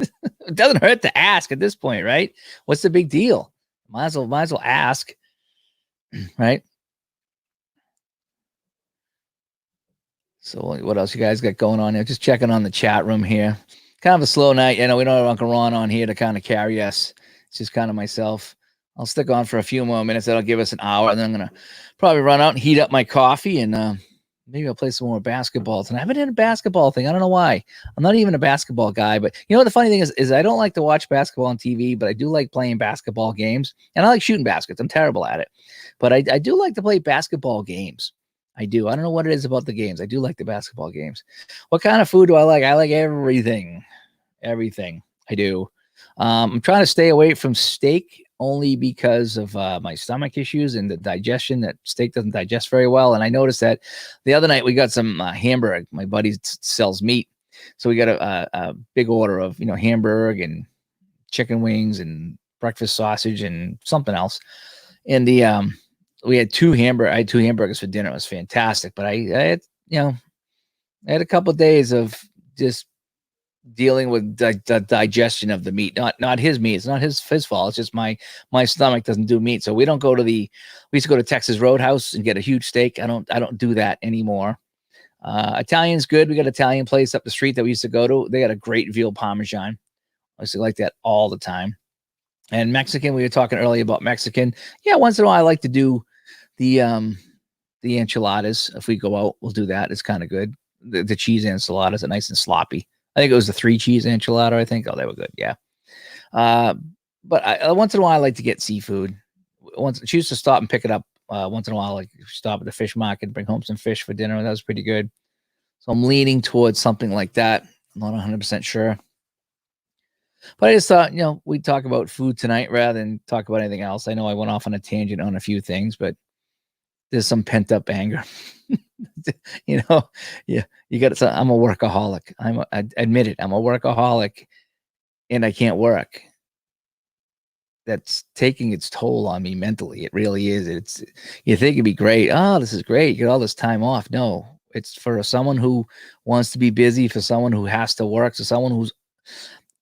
It doesn't hurt to ask at this point, right? What's the big deal? Might as well ask, right? So what else you guys got going on here? Just checking on the chat room here. Kind of a slow night. We don't have Uncle Ron on here to kind of carry us. It's just kind of myself. I'll stick on for a few more minutes. That'll give us an hour. And then I'm going to probably run out and heat up my coffee, and maybe I'll play some more basketball tonight. I haven't done a basketball thing. I don't know why. I'm not even a basketball guy, but the funny thing is I don't like to watch basketball on TV, but I do like playing basketball games, and I like shooting baskets. I'm terrible at it, but I do like to play basketball games. I do. I don't know what it is about the games. I do like the basketball games. What kind of food do I like? I like everything. Everything. I do. I'm trying to stay away from steak only because of my stomach issues and the digestion. That steak doesn't digest very well. And I noticed that the other night we got some hamburger. My buddy sells meat. So we got a big order of, hamburger and chicken wings and breakfast sausage and something else. And we had I had 2 hamburgers for dinner. It was fantastic. But I had a couple of days of just dealing with the digestion of the meat, not his meat. It's not his fault. It's just my stomach doesn't do meat. So we don't go to we used to go to Texas Roadhouse and get a huge steak. I don't do that anymore. Italian's good. We got an Italian place up the street that we used to go to. They got a great veal Parmesan. I used to like that all the time. And Mexican, we were talking earlier about Mexican. Yeah, once in a while I like to do the enchiladas. If we go out, we'll do that. It's kind of good. The cheese enchiladas are nice and sloppy. I think it was the 3 cheese enchilada. I think. Oh, they were good. Yeah. But once in a while, I like to get seafood. She used to stop and pick it up once in a while. Like stop at the fish market, bring home some fish for dinner. That was pretty good. So I'm leaning towards something like that. I'm not 100% sure. But I just thought, we'd talk about food tonight rather than talk about anything else. I know I went off on a tangent on a few things, but there's some pent up anger. Yeah, you got to. I'm a workaholic. I admit it. I'm a workaholic, and I can't work. That's taking its toll on me mentally. It really is. You think it'd be great. Oh, this is great. You get all this time off. No, it's for someone who wants to be busy, for someone who has to work, for someone who's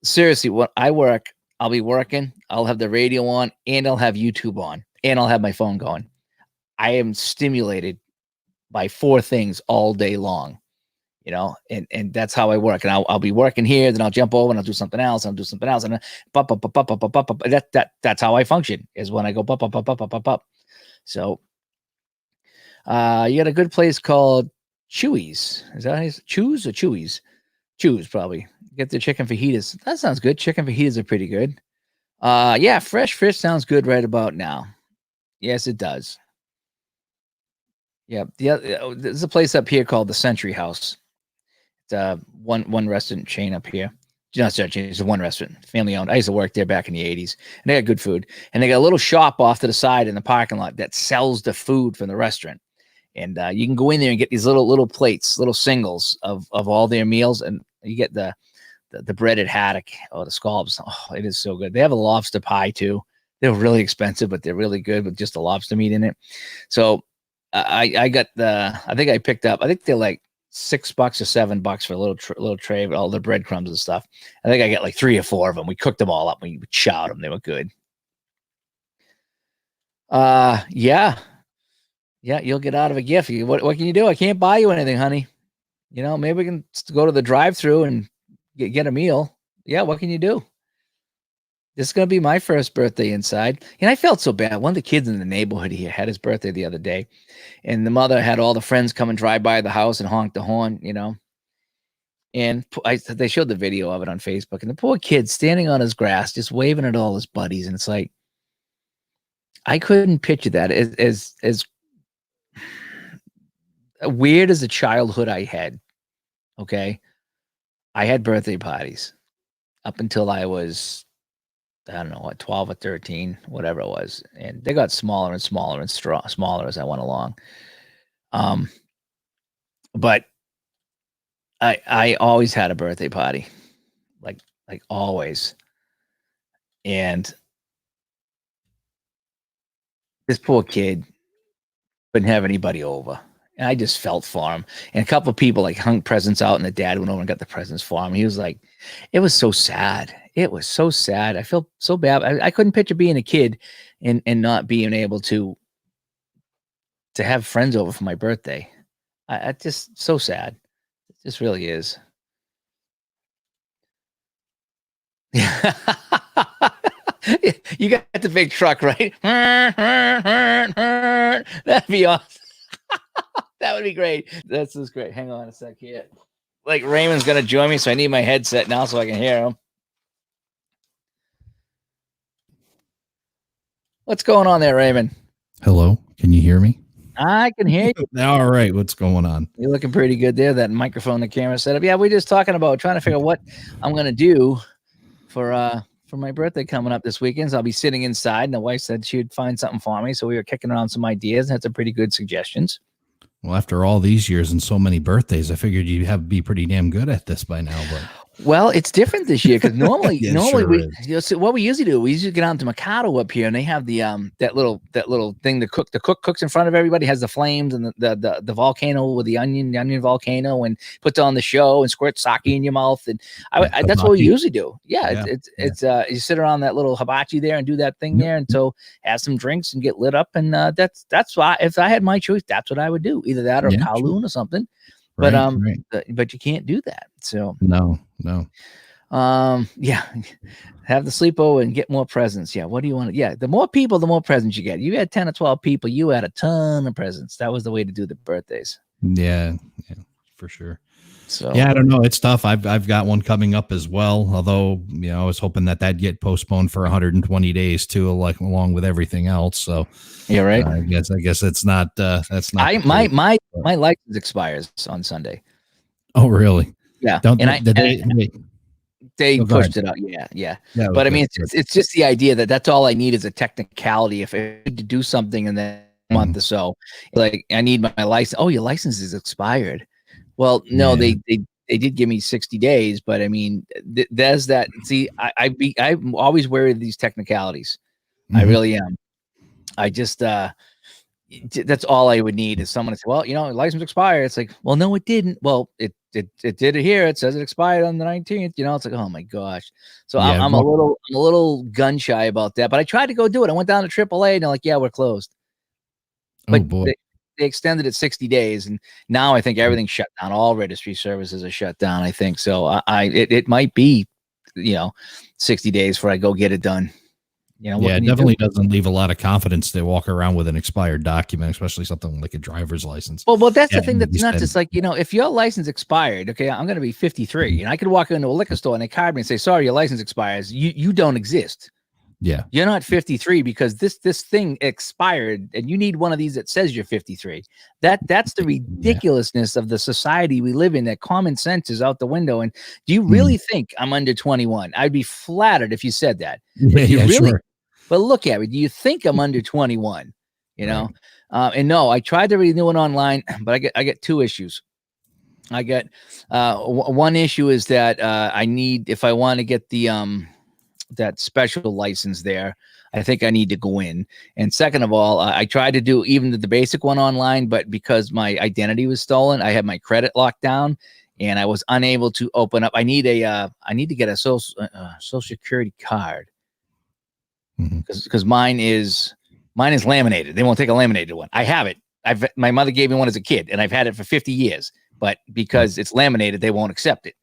seriously. When I work, I'll be working. I'll have the radio on, and I'll have YouTube on, and I'll have my phone going. I am stimulated by 4 things all day long, and that's how I work. And I'll be working here, then I'll jump over and I'll do something else. And I'll do something else. And that's how I function, is when I go up. So, you got a good place called Chewy's. Is that how you Chews or Chewy's? Chews, probably. Get the chicken fajitas. That sounds good. Chicken fajitas are pretty good. Yeah, fresh fish sounds good right about now. Yes, it does. Yeah. There's a place up here called the Century House. It's one restaurant chain up here. Not such it's one restaurant, family owned. I used to work there back in the 80s, and they got good food. And they got a little shop off to the side in the parking lot that sells the food from the restaurant. And you can go in there and get these little plates, little singles of all their meals, and you get the breaded haddock or the scallops. Oh, it is so good. They have a lobster pie too. They're really expensive, but they're really good with just the lobster meat in it. So I got I think I picked up. I think they're like $6 or $7 for a little tray of all the breadcrumbs and stuff. I think I got like 3 or 4 of them. We cooked them all up. We chowed them. They were good. Yeah, you'll get out of a gift. What can you do? I can't buy you anything, honey. Maybe we can go to the drive-thru and get a meal. Yeah, what can you do? This is going to be my first birthday inside. And I felt so bad. One of the kids in the neighborhood here had his birthday the other day, and the mother had all the friends come and drive by the house and honk the horn, And they showed the video of it on Facebook, and the poor kid standing on his grass, just waving at all his buddies. And it's like, I couldn't picture that as weird as a childhood I had. Okay. I had birthday parties up until I was, I don't know what, 12 or 13, whatever it was. And they got smaller and smaller and smaller as I went along. But I always had a birthday party, like always. And this poor kid couldn't have anybody over. And I just felt for him. And a couple of people like hung presents out, and the dad went over and got the presents for him. He was like, it was so sad. It was so sad. I felt so bad. I couldn't picture being a kid and not being able to have friends over for my birthday. I just so sad. It just really is. Yeah. You got the big truck, right? That'd be awesome. That would be great. That's just great. Hang on a sec here. Like Raymond's gonna join me, so I need my headset now so I can hear him. What's going on there, Raymond? Hello, can you hear me? I can hear you. All right, what's going on? You're looking pretty good there. That microphone, the camera setup. Yeah, we're just talking about trying to figure out what I'm gonna do for my birthday coming up this weekend. So I'll be sitting inside, and the wife said she'd find something for me. So we were kicking around some ideas and had some pretty good suggestions. Well, after all these years and so many birthdays, I figured you'd be pretty damn good at this by now. But well, it's different this year because normally, sure so what we usually do, we usually get on to Mikado up here, and they have the that little thing the cook cooks in front of everybody, has the flames and the volcano with the onion volcano, and puts on the show and squirts sake in your mouth, and that's what we usually do. Yeah. It's you sit around that little hibachi there and do that thing there, and so have some drinks and get lit up, and that's why if I had my choice, that's what I would do, either that or Kowloon or something. But but you can't do that. So no. Yeah, have the sleepover and get more presents. Yeah, what do you want? Yeah, the more people, the more presents you get. You had 10 or 12 people, you had a ton of presents. That was the way to do the birthdays. Yeah, for sure. So yeah, I don't know. It's tough. I've got one coming up as well. Although I was hoping that'd get postponed for 120 days too, like along with everything else. So yeah, right. I guess it's not. That's not. My license expires on Sunday. Oh, really? Yeah. They pushed it out. Yeah. But I mean, it's just the idea that's all I need is a technicality. If I need to do something in the month or so, like I need my license. Oh, your license is expired. Well, no, they did give me 60 days, but I mean, there's that. See, I'm always worried of these technicalities. Mm-hmm. I really am. I just that's all I would need is someone to say, well, license expired. It's like, well, no, it didn't. Well, it did it here. It says it expired on the 19th. It's like, oh my gosh. So yeah, I'm a little gun shy about that. But I tried to go do it. I went down to AAA and they're like, yeah, we're closed. But they extended it 60 days, and now I think everything's shut down. All registry services are shut down, I think. So it might be 60 days before I go get it done. It definitely doesn't leave a lot of confidence to walk around with an expired document, especially something like a driver's license. Well, that's the thing that's not just like, if your license expired, okay, I'm going to be 53 and I could walk into a liquor store and they card me and say, sorry, your license expires. You don't exist. Yeah. You're not 53 because this thing expired, and you need one of these that says you're 53. That's the ridiculousness of the society we live in. That common sense is out the window. And do you really think I'm under 21? I'd be flattered if you said that. But you really, sure. but look at me. Do you think I'm under 21? You know, and no, I tried to renew it online, but I get two issues. I get one issue is that I need, if I want to get the that special license there, I think I need to go in. And second of all, I tried to do even the basic one online, but because my identity was stolen, I had my credit locked down, and I was unable to open up. I need to get a social security card because mine is laminated. They won't take a laminated one. I have it. My mother gave me one as a kid, and I've had it for 50 years. But because it's laminated, they won't accept it.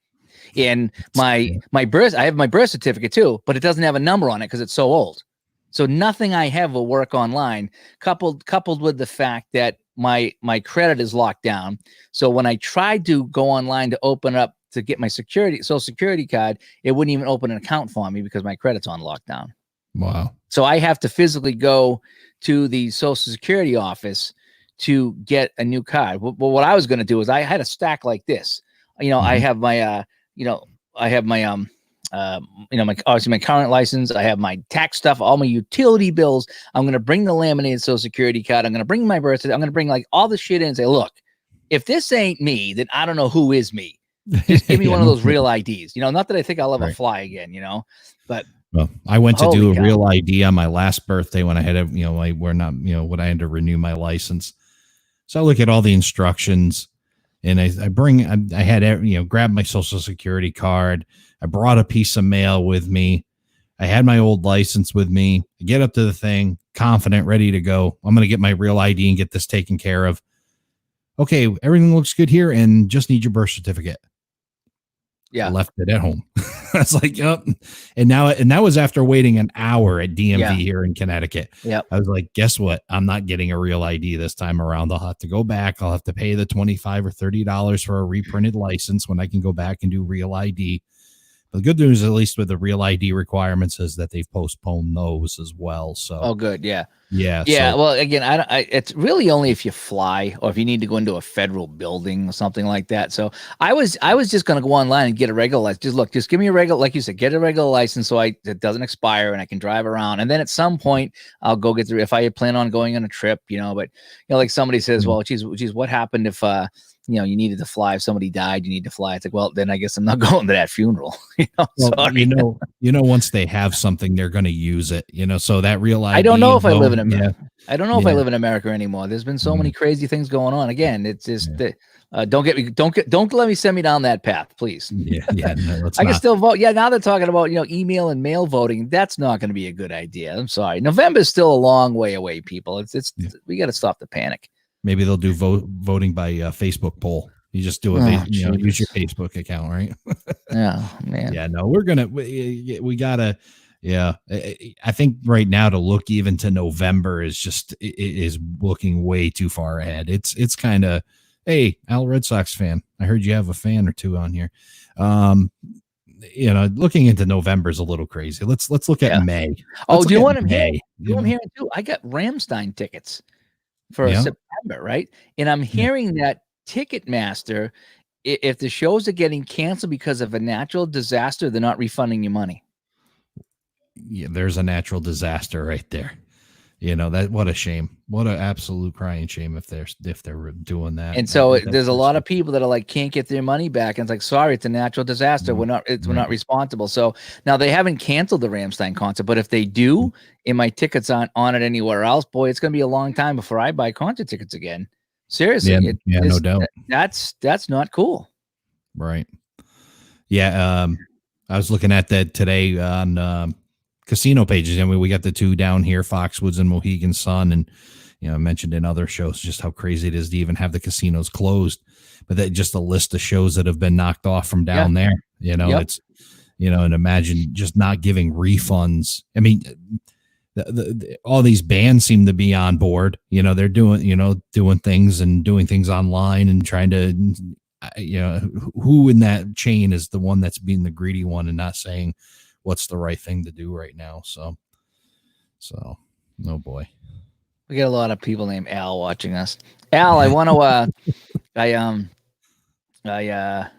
And my birth, I have my birth certificate too, but it doesn't have a number on it because it's so old. So nothing I have will work online. Coupled with the fact that my credit is locked down. So when I tried to go online to open up to get my social security card, it wouldn't even open an account for me because my credit's on lockdown. Wow. So I have to physically go to the Social Security office to get a new card. Well, what I was going to do is I had a stack like this. I have my obviously my current license. I have my tax stuff, all my utility bills. I'm going to bring the laminated Social Security card. I'm going to bring my birth certificate. I'm going to bring like all the shit in and say, look, if this ain't me, then I don't know who is me. Just give me one of those real IDs. Not that I think I'll ever fly again, but. Well, I went to do a real ID on my last birthday when I had when I had to renew my license. So I look at all the instructions, and I had grabbed my Social Security card. I brought a piece of mail with me. I had my old license with me. I get up to the thing, confident, ready to go. I'm going to get my real ID and get this taken care of. Okay, everything looks good here, and just need your birth certificate. Yeah, I left it at home. I was like, yep. And that was after waiting an hour at DMV here in Connecticut. Yeah, I was like, guess what? I'm not getting a real ID this time around. I'll have to go back. I'll have to pay the $25 or $30 for a reprinted license when I can go back and do real ID. But the good news, at least with the real ID requirements, is that they've postponed those as well. So, good, yeah. So, well, again, it's really only if you fly or if you need to go into a federal building or something like that. So I was just going to go online and get a regular license. Just give me a regular, like you said, get a regular license so it doesn't expire and I can drive around. And then at some point I'll go get if I plan on going on a trip, but like somebody says, well, geez, what happened if you needed to fly? If somebody died, you need to fly. It's like, well, then I guess I'm not going to that funeral. Once they have something, they're going to use it. So that real ID. I don't know if I live in America. I don't know if I live in America anymore. There's been so many crazy things going on. Again, it's just don't let me send me down that path, please. No, I can still vote. Yeah, now they're talking about email and mail voting. That's not going to be a good idea. I'm sorry. November is still a long way away, people. We got to stop the panic. Maybe they'll do voting by Facebook poll. You just do use your Facebook account, right? Yeah, man. Yeah, no, we gotta. Yeah, I think right now to look even to November is looking way too far ahead. It's kind of, hey, Al, Red Sox fan. I heard you have a fan or two on here. Looking into November is a little crazy. Let's look at May. Do you want to May? I'm hearing too. I got Ramstein tickets for September, right? And I'm hearing that Ticketmaster, if the shows are getting canceled because of a natural disaster, they're not refunding you money. Yeah, there's a natural disaster right there. What a shame. What an absolute crying shame if they're doing that. And so there's a lot of people that are like, can't get their money back. And it's like, sorry, it's a natural disaster. We're not responsible. So now they haven't canceled the Ramstein concert, but if they do, and my tickets aren't on it anywhere else, boy, it's going to be a long time before I buy concert tickets again. Seriously. No doubt. That's not cool. Right. Yeah. I was looking at that today on, casino pages. I mean, we got the two down here, Foxwoods and Mohegan Sun, and I mentioned in other shows just how crazy it is to even have the casinos closed. But that just a list of shows that have been knocked off from down there. It's and imagine just not giving refunds. I mean, all these bands seem to be on board. They're doing things and doing things online and trying to. Who in that chain is the one that's being the greedy one and not saying what's the right thing to do right now. So So, oh boy. We got a lot of people named Al watching us. Al, I want to, I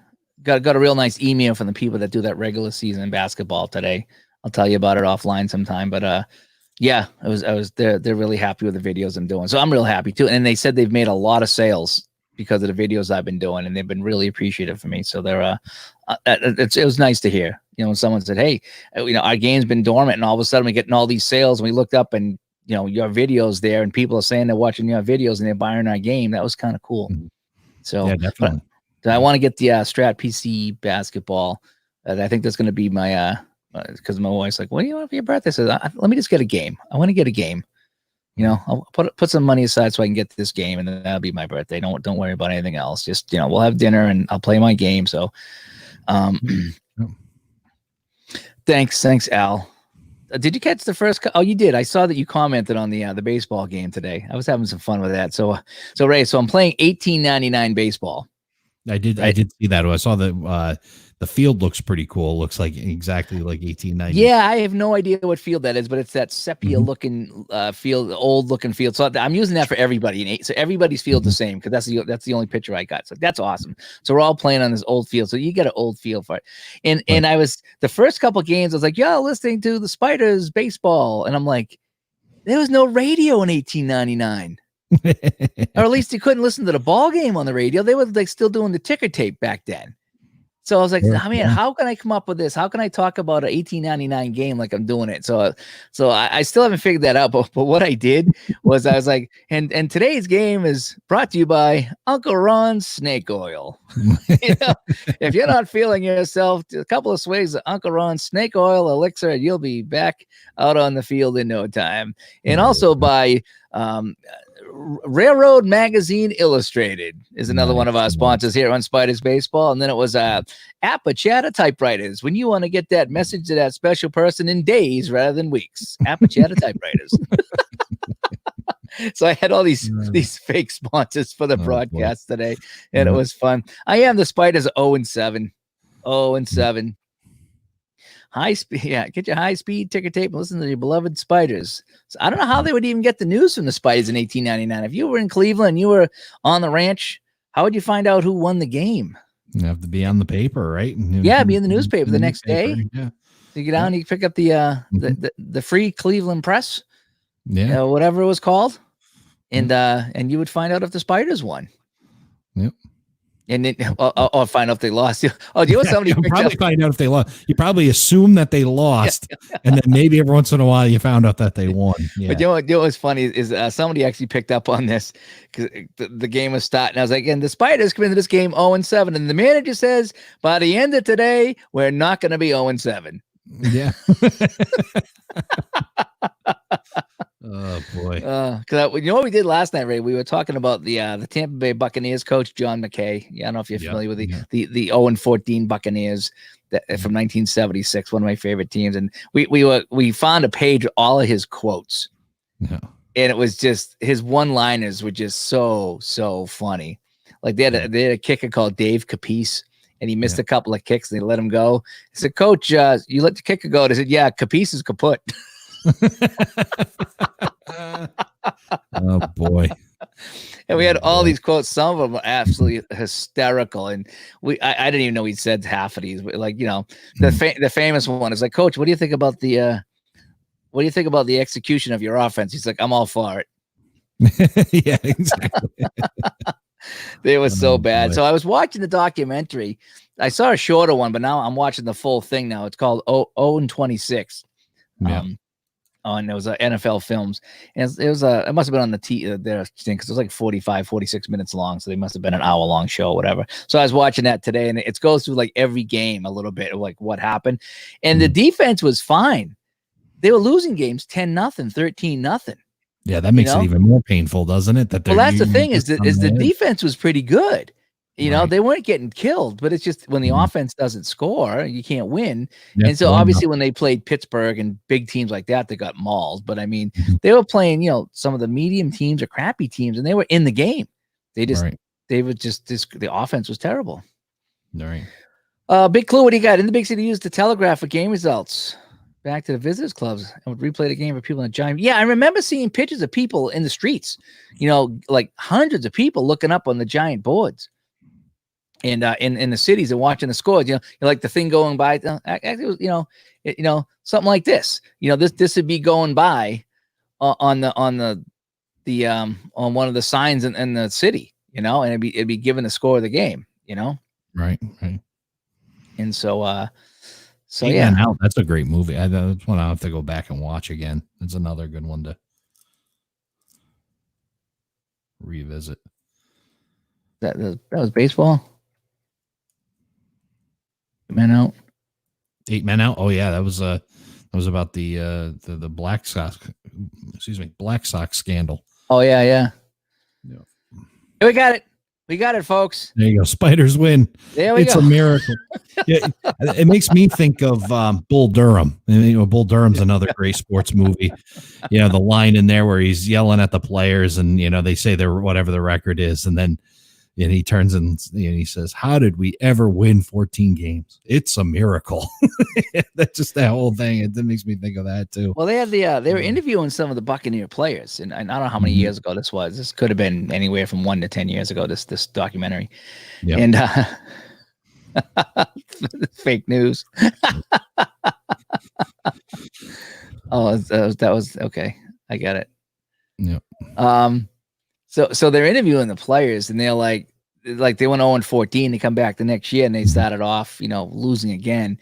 got a real nice email from the people that do that regular season basketball today. I'll tell you about it offline sometime, but yeah, they're really happy with the videos I'm doing. So I'm real happy too. And they said they've made a lot of sales because of the videos I've been doing, and they've been really appreciative for me. So they're it was nice to hear, when someone said, hey, our game's been dormant and all of a sudden we're getting all these sales, and we looked up and your videos there, and people are saying they're watching your videos and they're buying our game. That was kind of cool. So yeah, definitely. I want to get the Strat PC basketball. I think that's going to be my because my wife's like, what do you want for your birthday? So let me just get a game. I want to get a game. I'll put some money aside so I can get this game, and then that'll be my birthday. Don't worry about anything else. Just we'll have dinner and I'll play my game. So, thanks, Al. Did you catch the first? Oh, you did. I saw that you commented on the baseball game today. I was having some fun with that. So Ray, I'm playing 1899 baseball. I did see that. I saw the field looks pretty cool. It looks like exactly like 1890. Yeah, I have no idea what field that is, but it's that sepia looking field, old looking field. So I'm using that for everybody. So everybody's field's the same, because that's the only picture I got. So that's awesome. So we're all playing on this old field. So you get an old field for it. And I was, the first couple of games, I was like, listening to the Spiders baseball. And I'm like, there was no radio in 1899. Or at least you couldn't listen to the ball game on the radio. They were like still doing the ticker tape back then. So I was like, how can I come up with this? How can I talk about an 1899 game like I'm doing it? So I still haven't figured that out. But what I did was I was like, and today's game is brought to you by Uncle Ron's Snake Oil. If you're not feeling yourself, a couple of swags of Uncle Ron's Snake Oil elixir, you'll be back out on the field in no time. And also by Railroad Magazine Illustrated is another one of our sponsors here on Spiders Baseball. And then it was Apachata Typewriters, when you want to get that message to that special person in days rather than weeks. Apachata Typewriters. So I had all these fake sponsors for the broadcast today, and it was fun. I am the Spiders 0-7. 0-7. High speed, get your high speed ticker tape and listen to your beloved Spiders. So I don't know how they would even get the news from the Spiders in 1899. If you were in Cleveland, you were on the ranch, how would you find out who won the game? You have to be on the paper, right? Yeah, be in the newspaper the next day. Yeah. So you get down, you pick up the free Cleveland Press, whatever it was called, and you would find out if the Spiders won. Yep. And then I'll find out if they lost. Oh, do you know somebody probably find out if they lost? You probably assume that they lost, and then maybe every once in a while you found out that they won. Yeah. But you know what's funny is somebody actually picked up on this, because the game was starting. I was like, and the Spiders come into this game 0-7, and the manager says, by the end of today, we're not going to be 0-7. Yeah. Oh boy! Because you know what we did last night, Ray? We were talking about the Tampa Bay Buccaneers coach John McKay. Yeah, I don't know if you're familiar with the 0-14 Buccaneers from 1976, one of my favorite teams. And we found a page of all of his quotes, and it was just his one-liners were just so funny. Like they had a kicker called Dave Capice, and he missed a couple of kicks, and they let him go. I said, "Coach, you let the kicker go?" They said, "Yeah, Capice is kaput." Oh boy. And we had all these quotes. Some of them were absolutely hysterical, and I didn't even know he said half of these. But like, the famous one is like, "Coach, what do you think about the execution of your offense?" He's like, "I'm all for it." Yeah, exactly. They were so bad. Boy. So I was watching the documentary. I saw a shorter one, but now I'm watching the full thing now. It's called 0-26. Yeah. And it was NFL Films, and it must have been on the their thing, because it was like 46 minutes long, so they must have been an hour-long show or whatever. So I was watching that today, and it goes through like every game a little bit of like what happened, and the defense was fine. They were losing games 10-0, 13-0. Yeah, that makes it even more painful, doesn't it? That's the thing is the defense was pretty good. They weren't getting killed, but it's just when the offense doesn't score, you can't win. And so obviously when they played Pittsburgh and big teams like that, they got mauled. But I mean, they were playing, some of the medium teams or crappy teams, and they were in the game. They just, the offense was terrible. All right. Big Clue, what do you got? In the big city, use the Telegraph for game results. back to the visitors clubs and would replay the game for people in the giant. Yeah, I remember seeing pictures of people in the streets, like hundreds of people looking up on the giant boards. And in the cities and watching the scores, like the thing going by. Actually, it was, something like this. This would be going by on one of the signs in the city. And it'd be given the score of the game. Right. And so Eight Men Out, that's a great movie. That's one I have to go back and watch again. It's another good one to revisit. That was baseball. 8 Men Out. 8 Men Out. Oh yeah, that was about the Black Sox. Black Sox scandal. Oh yeah. We got it. We got it, folks. There you go. Spiders win. There we go. It's a miracle. Yeah, it makes me think of Bull Durham. Bull Durham's another great sports movie. The line in there where he's yelling at the players, and they say they're whatever the record is, and then he turns and he says, "How did we ever win 14 games? It's a miracle." That's just that whole thing. It makes me think of that too. Well, they had they were interviewing some of the Buccaneer players, and I don't know how many years ago this was. This could have been anywhere from 1 to 10 years ago. This documentary, and fake news. Oh, that was okay. I get it. Yep. So they're interviewing the players, and they're like they went 0-14 to come back the next year, and they started off, losing again,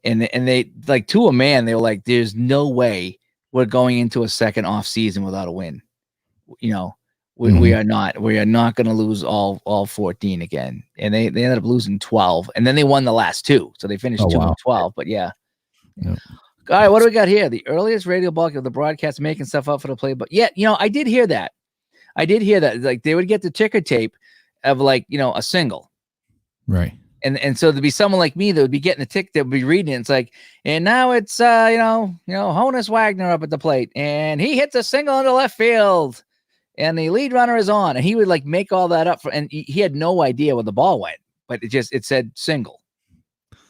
and they like to a man, they were like, "There's no way we're going into a second off season without a win." We are not going to lose all 14 again, and they ended up losing 12, and then they won the last 2, so they finished 2-12. But yeah. All right, what do we got here? The earliest radio bulk of the broadcast making stuff up for the play, but yeah, I did hear that. Like they would get the ticker tape of a single. Right. And so there'd be someone like me that would be getting the tick, that would be reading it. It's like, and now it's, Honus Wagner up at the plate, and he hits a single into left field, and the lead runner is on, and he would make all that up and he had no idea where the ball went, but it said single.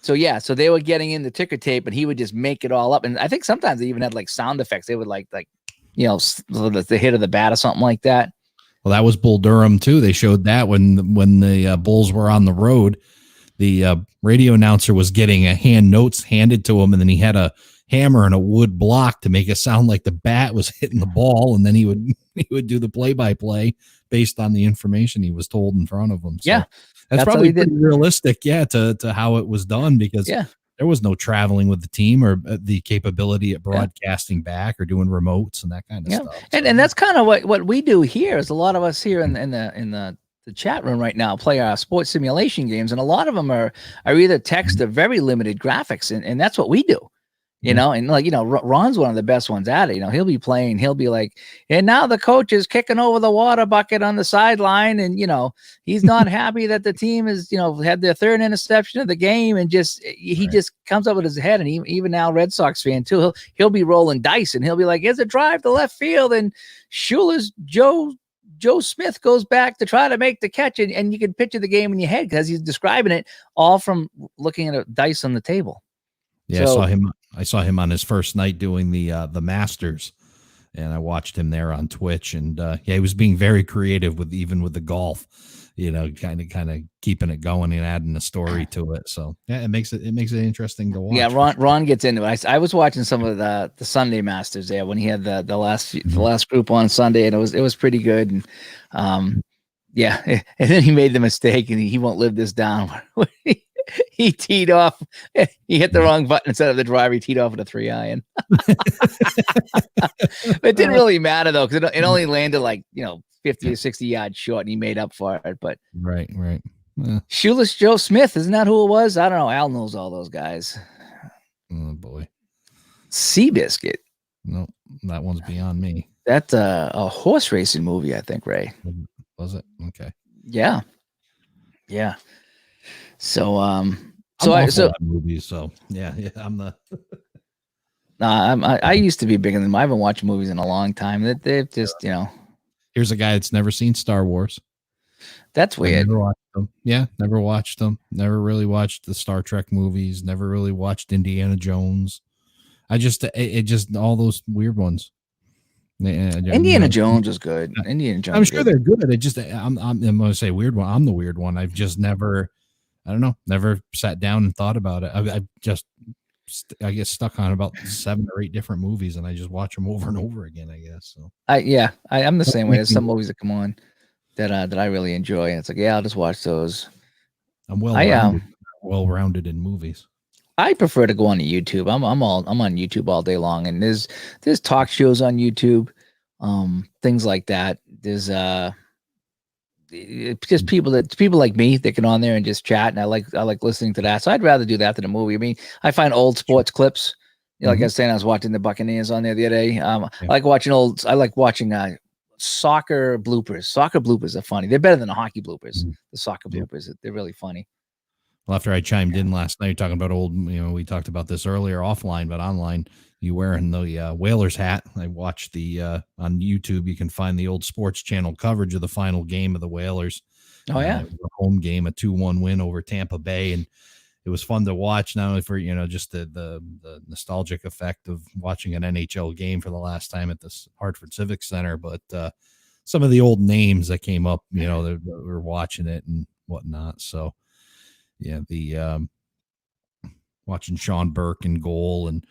So yeah, so they were getting in the ticker tape, and he would just make it all up. And I think sometimes they even had sound effects. They would the hit of the bat or something like that. Well, that was Bull Durham too. They showed that when the Bulls were on the road, the radio announcer was getting hand notes handed to him, and then he had a hammer and a wood block to make it sound like the bat was hitting the ball, and then he would do the play-by-play based on the information he was told in front of him. So yeah, that's probably pretty realistic, to how it was done, because there was no traveling with the team or the capability at broadcasting back or doing remotes and that kind of stuff. So. And that's kind of what we do here. Is a lot of us here in the chat room right now play our sports simulation games, and a lot of them are either text or very limited graphics, and that's what we do. And Ron's one of the best ones at it. He'll be playing, he'll be like, and now the coach is kicking over the water bucket on the sideline, and he's not happy that the team is had their third interception of the game, and he just comes up with his head. And even now, Red Sox fan too, he'll be rolling dice, and he'll be like, here's a drive to left field, and Schuler's Joe Smith goes back to try to make the catch, and you can picture the game in your head because he's describing it all from looking at a dice on the table. Yeah, I saw him on his first night doing the Masters, and I watched him there on Twitch, and he was being very creative with the golf, kind of keeping it going and adding a story to it. So yeah, it makes it interesting to watch. Yeah, Ron gets into it. I was watching some of the Sunday Masters there when he had the last group on Sunday, and it was pretty good. And yeah, and then he made the mistake, and he won't live this down. He teed off. He hit the wrong button instead of the driver. He teed off with a 3-iron. It didn't really matter though, because it only landed 50 or 60 yards short, and he made up for it. But right. Shoeless Joe Smith, isn't that who it was? I don't know. Al knows all those guys. Oh boy. Seabiscuit. No, that one's beyond me. That's a horse racing movie, I think, Ray. Was it? Okay. Yeah. So, movies. So yeah, I'm the. I used to be bigger than them. I haven't watched movies in a long time. They've just, Here's a guy that's never seen Star Wars. That's weird. Never watched them. Yeah, never watched them. Never really watched the Star Trek movies. Never really watched Indiana Jones. I just it just all those weird ones. Indiana Jones is good. Indiana Jones. I'm sure they're good. It just I'm going to say weird one. I'm the weird one. I've just never, I don't know, never sat down and thought about it. I get stuck on about 7 or 8 different movies, and I just watch them over and over again, I guess. So I'm the same way. There's some movies that come on that I really enjoy, and it's like, yeah, I'll just watch those. I'm well-rounded in movies. I prefer to go on YouTube. I'm on YouTube all day long, and there's talk shows on YouTube, things like that. There's just people like me that get on there and just chat, and I like listening to that. So I'd rather do that than a movie. I mean, I find old sports clips. Like I was saying, I was watching the Buccaneers on there the other day. I like watching soccer bloopers. Soccer bloopers are funny. They're better than the hockey bloopers. The soccer bloopers, they're really funny. Well, after I chimed in last night talking about old, we talked about this earlier offline, but online, you wearing the Whalers hat. I watched the on YouTube. You can find the old Sports Channel coverage of the final game of the Whalers. Oh yeah, the home game, a 2-1 win over Tampa Bay, and it was fun to watch. Not only for just the nostalgic effect of watching an NHL game for the last time at the Hartford Civic Center, but some of the old names that came up, that were watching it and whatnot. So. Yeah, the watching Sean Burke in goal, and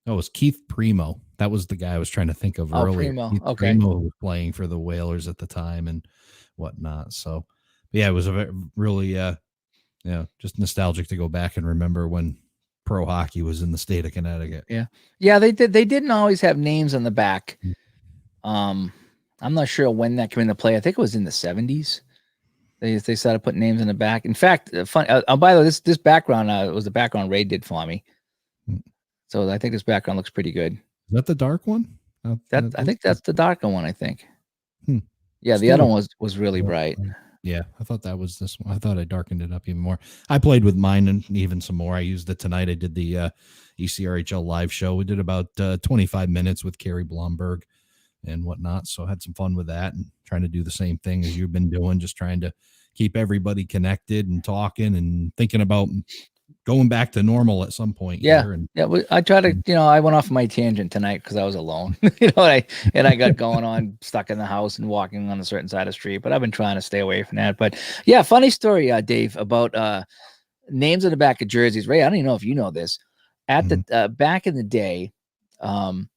it was Keith Primo. That was the guy I was trying to think of earlier. Primo. Keith Okay. Primo was playing for the Whalers at the time and whatnot. So, yeah, it was really, just nostalgic to go back and remember when pro hockey was in the state of Connecticut. Yeah, they did. They didn't always have names on the back. I'm not sure when that came into play. I think it was in the 70s. They started putting names in the back. In fact, fun. By the way, this background was the background Ray did for me. So I think this background looks pretty good. Is that the dark one? I think that's the darker one. I think. Yeah, the other one was really bright. Yeah, I thought that was this one. I thought I darkened it up even more. I played with mine and even some more. I used it tonight. I did the ECRHL live show. We did about 25 minutes with Carrie Blomberg and whatnot. So I had some fun with that and trying to do the same thing as you've been doing, just trying to keep everybody connected and talking and thinking about going back to normal at some point. Yeah. I try to, I went off my tangent tonight because I was alone, I got going on, stuck in the house and walking on a certain side of the street, but I've been trying to stay away from that. But yeah, funny story, Dave, about names on the back of jerseys. Ray, I don't even know if you know this. At the back in the day, when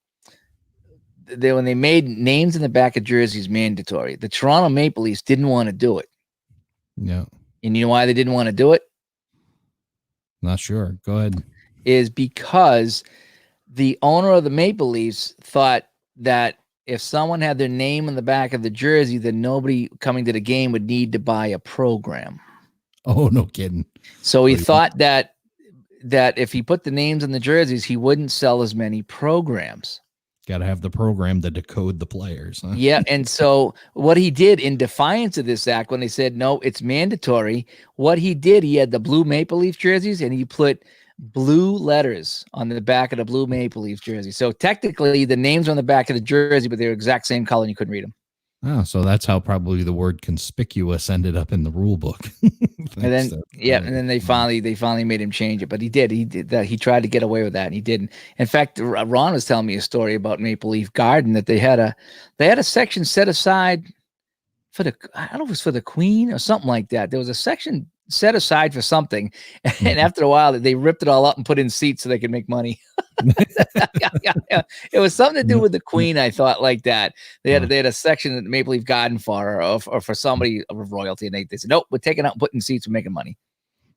they made names in the back of jerseys mandatory, the Toronto Maple Leafs didn't want to do it. Yeah. And you know why they didn't want to do it? Not sure. Go ahead. Is because the owner of the Maple Leafs thought that if someone had their name on the back of the jersey, then nobody coming to the game would need to buy a program. Oh, no kidding. So he thought that if he put the names on the jerseys, he wouldn't sell as many programs. Got to have the program to decode the players. Huh? Yeah. And so what he did in defiance of this act, when they said, no, it's mandatory, what he did, he had the blue Maple Leaf jerseys and he put blue letters on the back of the blue Maple Leaf jersey. So technically the names are on the back of the jersey, but they're exact same color and you couldn't read them. Oh, so that's how probably the word conspicuous ended up in the rule book. And then they finally made him change it, but he did that. He tried to get away with that and he didn't. In fact, Ron was telling me a story about Maple Leaf Garden that they had a section set aside for I don't know if it was for the Queen or something like that. There was a section set aside for something. And after a while they ripped it all up and put in seats so they could make money. Yeah. It was something to do with the Queen, I thought, like that. They had a section at the Maple Leaf Garden for or for somebody of royalty, and they said, nope, we're taking out and putting seats, we're making money.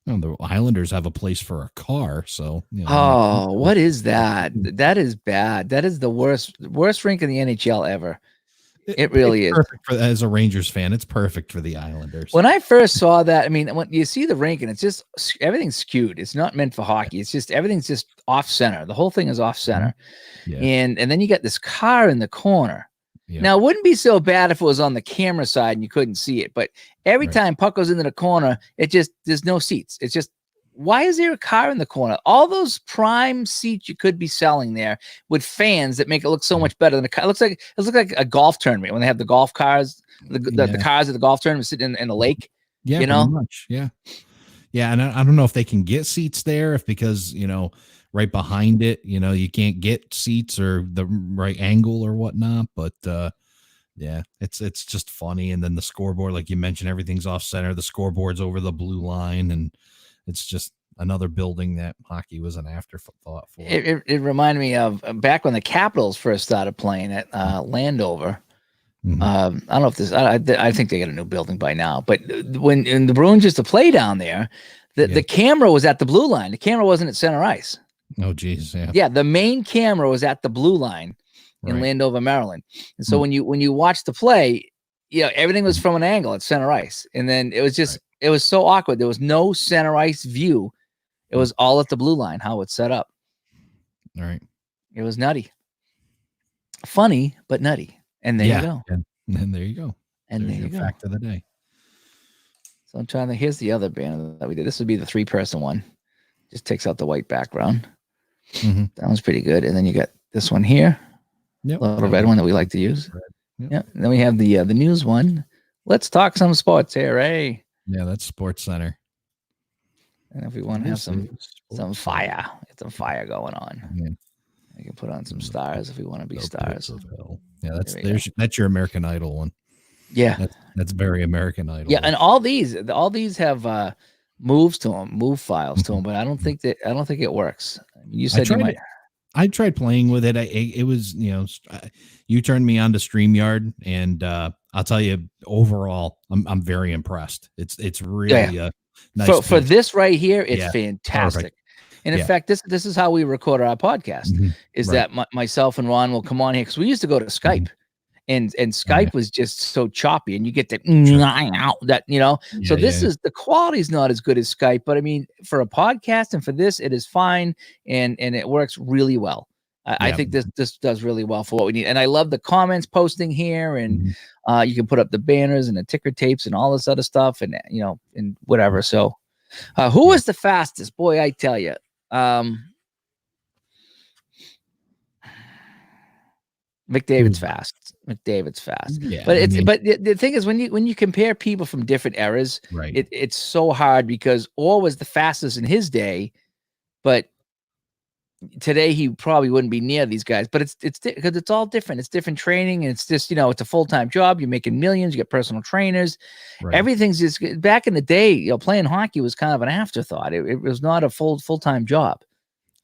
Well, the Islanders have a place for a car, so oh, what is that? That is bad. That is the worst rink in the NHL ever. It really is. Perfect as a Rangers fan, it's perfect for the Islanders. When I first saw that, I mean, when you see the rink and it's just everything's skewed. It's not meant for hockey. It's just everything's just off center. The whole thing is off center. Yeah. And then you got this car in the corner. Yeah. Now, it wouldn't be so bad if it was on the camera side and you couldn't see it. But every time puck goes into the corner, there's no seats. It's just, why is there a car in the corner? All those prime seats you could be selling there with fans that make it look so much better than a car. It looks like a golf tournament when they have the golf cars, the cars at the golf tournament sitting in the lake. Yeah, pretty much. Yeah. Yeah. And I don't know if they can get seats there because, right behind it. You know, you can't get seats or the right angle or whatnot, but yeah, it's just funny. And then the scoreboard, like you mentioned, everything's off center. The scoreboard's over the blue line, and it's just another building that hockey was an afterthought for. It reminded me of back when the Capitals first started playing at Landover. Mhm. I don't know if this. I think they got a new building by now. But when the Bruins used to play down there, the camera was at the blue line. The camera wasn't at center ice. Oh, geez, yeah. Yeah, the main camera was at the blue line in Landover, Maryland. And so when you watch the play, you know, everything was from an angle at center ice. And then it was just it was so awkward. There was no center ice view. It was all at the blue line, how it's set up. All right. It was nutty. Funny, but nutty. And there you go. And there you go. And there's there you go. Fact of the day. So I'm trying to, here's the other banner that we did. This would be the 3-person one. Just takes out the white background. Mm-hmm. That one's pretty good. And then you got this one here. Yep. A little red one that we like to use. Yep. Yeah. And then we have the news one. Let's talk some sports here, Ray. Yeah, that's Sports Center. And if we want to have some fire, get some fire going on. Yeah. We can put on some stars if we want to be stars. Yeah, that's your American Idol one. Yeah, that's very American Idol. Yeah, and all these have moves to them, move files to them, but I don't think it works. You said I tried playing with it. It was, you know, you turned me on to StreamYard, and I'll tell you, overall, I'm very impressed. It's really nice for this right here. It's fantastic. Perfect. And in fact, this is how we record our podcast. Is that myself and Ron will come on here because we used to go to Skype, and Skype was just so choppy, and you get that that you know. So this is the quality's not as good as Skype, but I mean, for a podcast and for this, it is fine, and it works really well. I think this does really well for what we need, and I love the comments posting here, and you can put up the banners and the ticker tapes and all this other stuff, and you know, and whatever. So, who was the fastest? Boy, I tell you. McDavid's fast. Yeah, but the thing is when you compare people from different eras, it's so hard because Orr was the fastest in his day, but today he probably wouldn't be near these guys. But it's because it's all different. It's different training, and it's just, you know, it's a full-time job. You're making millions. You get personal trainers. Everything's just back in the day. You know, playing hockey was kind of an afterthought. It was not a full-time job.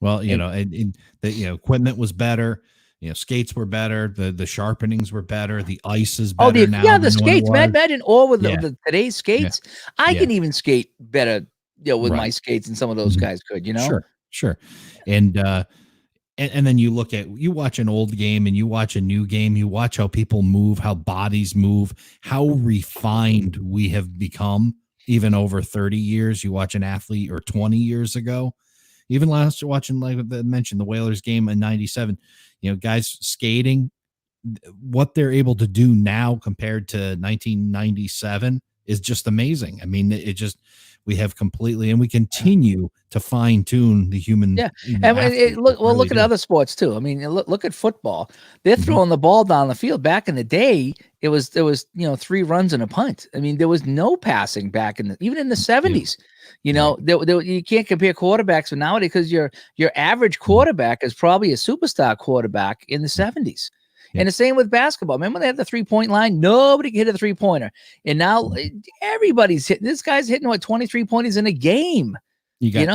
Well, you know, and the equipment was better. You know, skates were better. The sharpenings were better. The ice is better now. The skates. Imagine all with the today's skates. I can even skate better, you know, with my skates than some of those guys could. You know, sure. And then you watch an old game and you watch a new game. You watch how people move, how bodies move, how refined we have become. Even over 30 years, you watch an athlete or 20 years ago. Even last watching, like I mentioned, the Whalers game in '97, you know, guys skating, what they're able to do now compared to 1997 is just amazing. I mean, we have completely, and we continue to fine tune the human. Yeah. And look at other sports too. I mean, look at football. They're throwing the ball down the field. Back in the day, there was, you know, 3 runs and a punt. I mean, there was no passing back even in the 70s. You know, you can't compare quarterbacks with nowadays because your average quarterback is probably a superstar quarterback in the 70s. And the same with basketball. Remember when they had the 3-point line? Nobody could hit a 3-pointer. And now everybody's hitting. This guy's hitting 23 pointers in a game.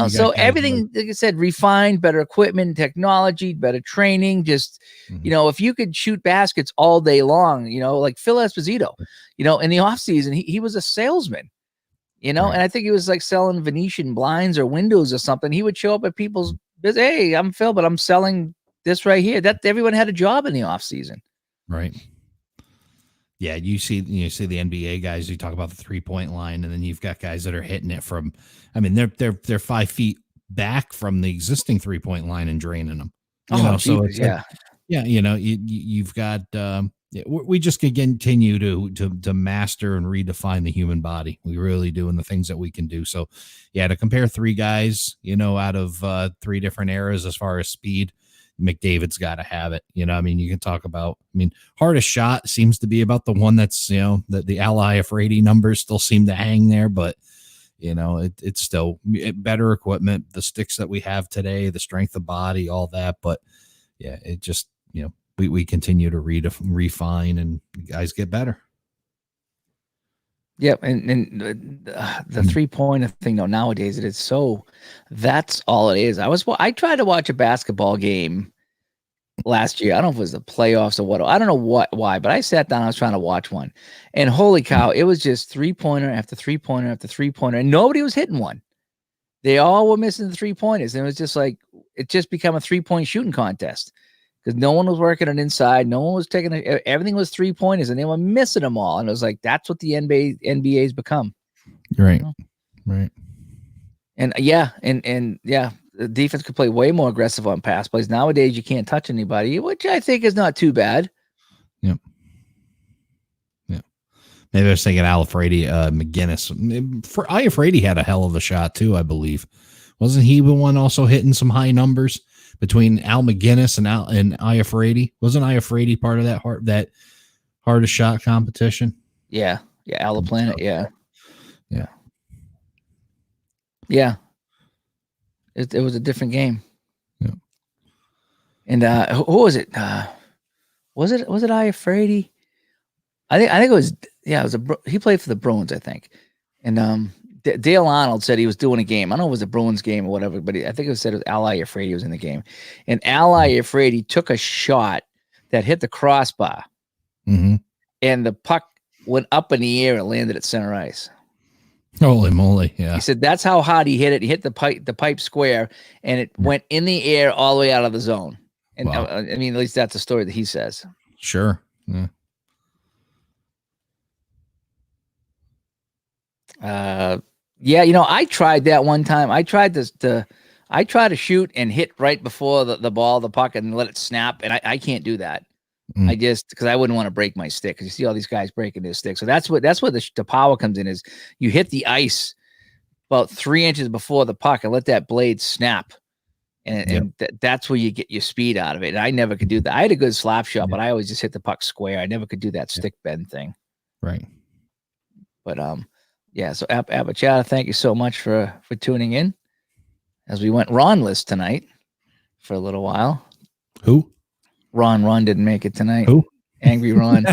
So everything, like I said, refined, better equipment, technology, better training. Just, you know, if you could shoot baskets all day long, you know, like Phil Esposito, you know, in the offseason, he was a salesman, you know, and I think he was like selling Venetian blinds or windows or something. He would show up at people's, hey, I'm Phil, but I'm selling this right here. That everyone had a job in the off season. Right. Yeah. You see the NBA guys, you talk about the 3-point line, and then you've got guys that are hitting it from, I mean, they're 5 feet back from the existing 3-point line and draining them. You know, so it's you know, you've got, we just can continue to master and redefine the human body. We really do, and the things that we can do. So to compare 3 guys, you know, out of 3 different eras as far as speed, McDavid's got to have it. You know, I mean, you can talk about, I mean, hardest shot seems to be about the one that's, you know, the Ally Afraidy numbers still seem to hang there, but It's still better equipment, the sticks that we have today, the strength of body, all that. But yeah, it just, we continue to refine, and guys get better. Yep, and the 3-pointer thing though nowadays that's all it is. I tried to watch a basketball game last year. I don't know if it was the playoffs or what. I don't know why, but I sat down. I was trying to watch one, and holy cow, it was just 3-pointer after 3-pointer after 3-pointer, and nobody was hitting one. They all were missing the 3-pointers, and it was just like it just became a 3-point shooting contest because no one was working on inside. No one was taking everything was 3-pointers, and they were missing them all. And it was like that's what the NBA's become. Right, right. And the defense could play way more aggressive on pass plays. Nowadays, you can't touch anybody, which I think is not too bad. Yep. Yeah. Maybe I was thinking Alfredi, McGinnis. Iafredi had a hell of a shot too, I believe. Wasn't he the one also hitting some high numbers between Al McGinnis and Iafredi? Wasn't Iafredi part of that hardest shot competition? Yeah. Yeah. Al Planet. Yeah. Yeah. Yeah. It was a different game. Yeah. And who was it? Was it Iafredi? I think it was. Yeah, he played for the Bruins, I think. And Dale Arnold said he was doing a game. I don't know if it was a Bruins game or whatever, but I think it was Al Iafredi was in the game. And Al Iafredi took a shot that hit the crossbar, and the puck went up in the air and landed at center ice. Holy moly! Yeah, he said that's how hard he hit it. He hit the pipe square, and it went in the air all the way out of the zone. And wow. I mean, at least that's the story that he says. Sure. Yeah. I tried that one time. I tried to shoot and hit right before the puck and let it snap, and I can't do that. I just because I wouldn't want to break my stick because you see all these guys breaking their stick. So that's where the power comes in is you hit the ice about 3 inches before the puck and let that blade snap. And that's where you get your speed out of it. And I never could do that. I had a good slap shot, but I always just hit the puck square. I never could do that stick bend thing. Right. But so Abachata, thank you so much for tuning in as we went Ron-less tonight for a little while. Who? Ron didn't make it tonight. Who? Angry Ron.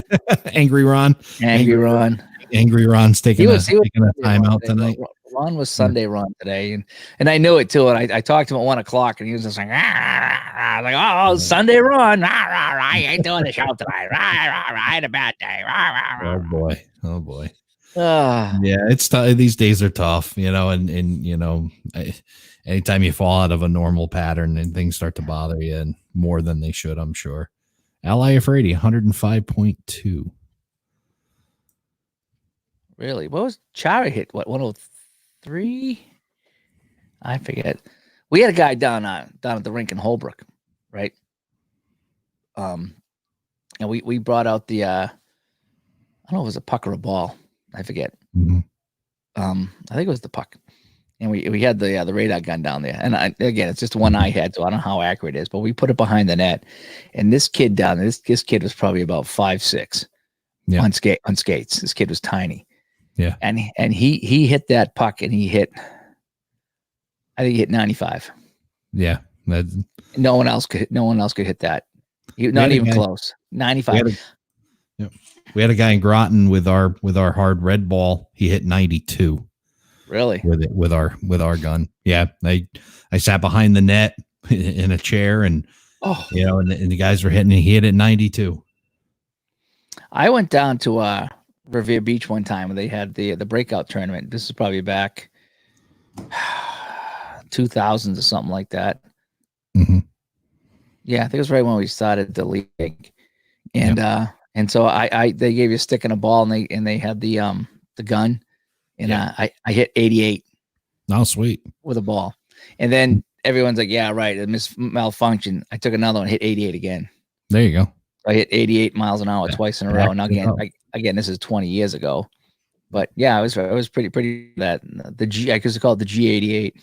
Angry Ron. Angry Ron. Angry Ron's taking a timeout tonight. Ron was Sunday Ron today, and I knew it too. And I talked to him at 1:00, and he was just like, like, oh, Sunday Ron, I ain't doing the show tonight. I had a bad day. Oh boy. Yeah, it's tough. These days are tough, and anytime you fall out of a normal pattern and things start to bother you and more than they should, I'm sure. Al Iafredi, 105.2. Really? What was Chara hit? What, 103? I forget. We had a guy down at the rink in Holbrook, right? And we brought out the I don't know if it was a puck or a ball. I forget. I think it was the puck. And we had the radar gun down there. And again, it's just one I had, so I don't know how accurate it is, but we put it behind the net. And this kid down there, this kid was probably about 5'6" on skates. This kid was tiny. Yeah. And he hit that puck and I think he hit 95. Yeah. No one else could hit that. Not even close. 95. We had a guy in Groton with our hard red ball. He hit 92. Really? With our gun. Yeah. I sat behind the net in a chair and the guys were hitting, and he hit at 92. I went down to Revere Beach one time when they had the breakout tournament. This is probably back 2000s or something like that. Mm-hmm. Yeah, I think it was right when we started the league. And so they gave you a stick and a ball, and they had the gun, and I hit 88. Oh, sweet. With a ball. And then everyone's like, yeah, right, it malfunction. I took another one, hit 88 again. There you go. I hit 88 miles an hour twice in a row. And again, this is 20 years ago. But yeah, it was pretty that the G, I used to call it the G88.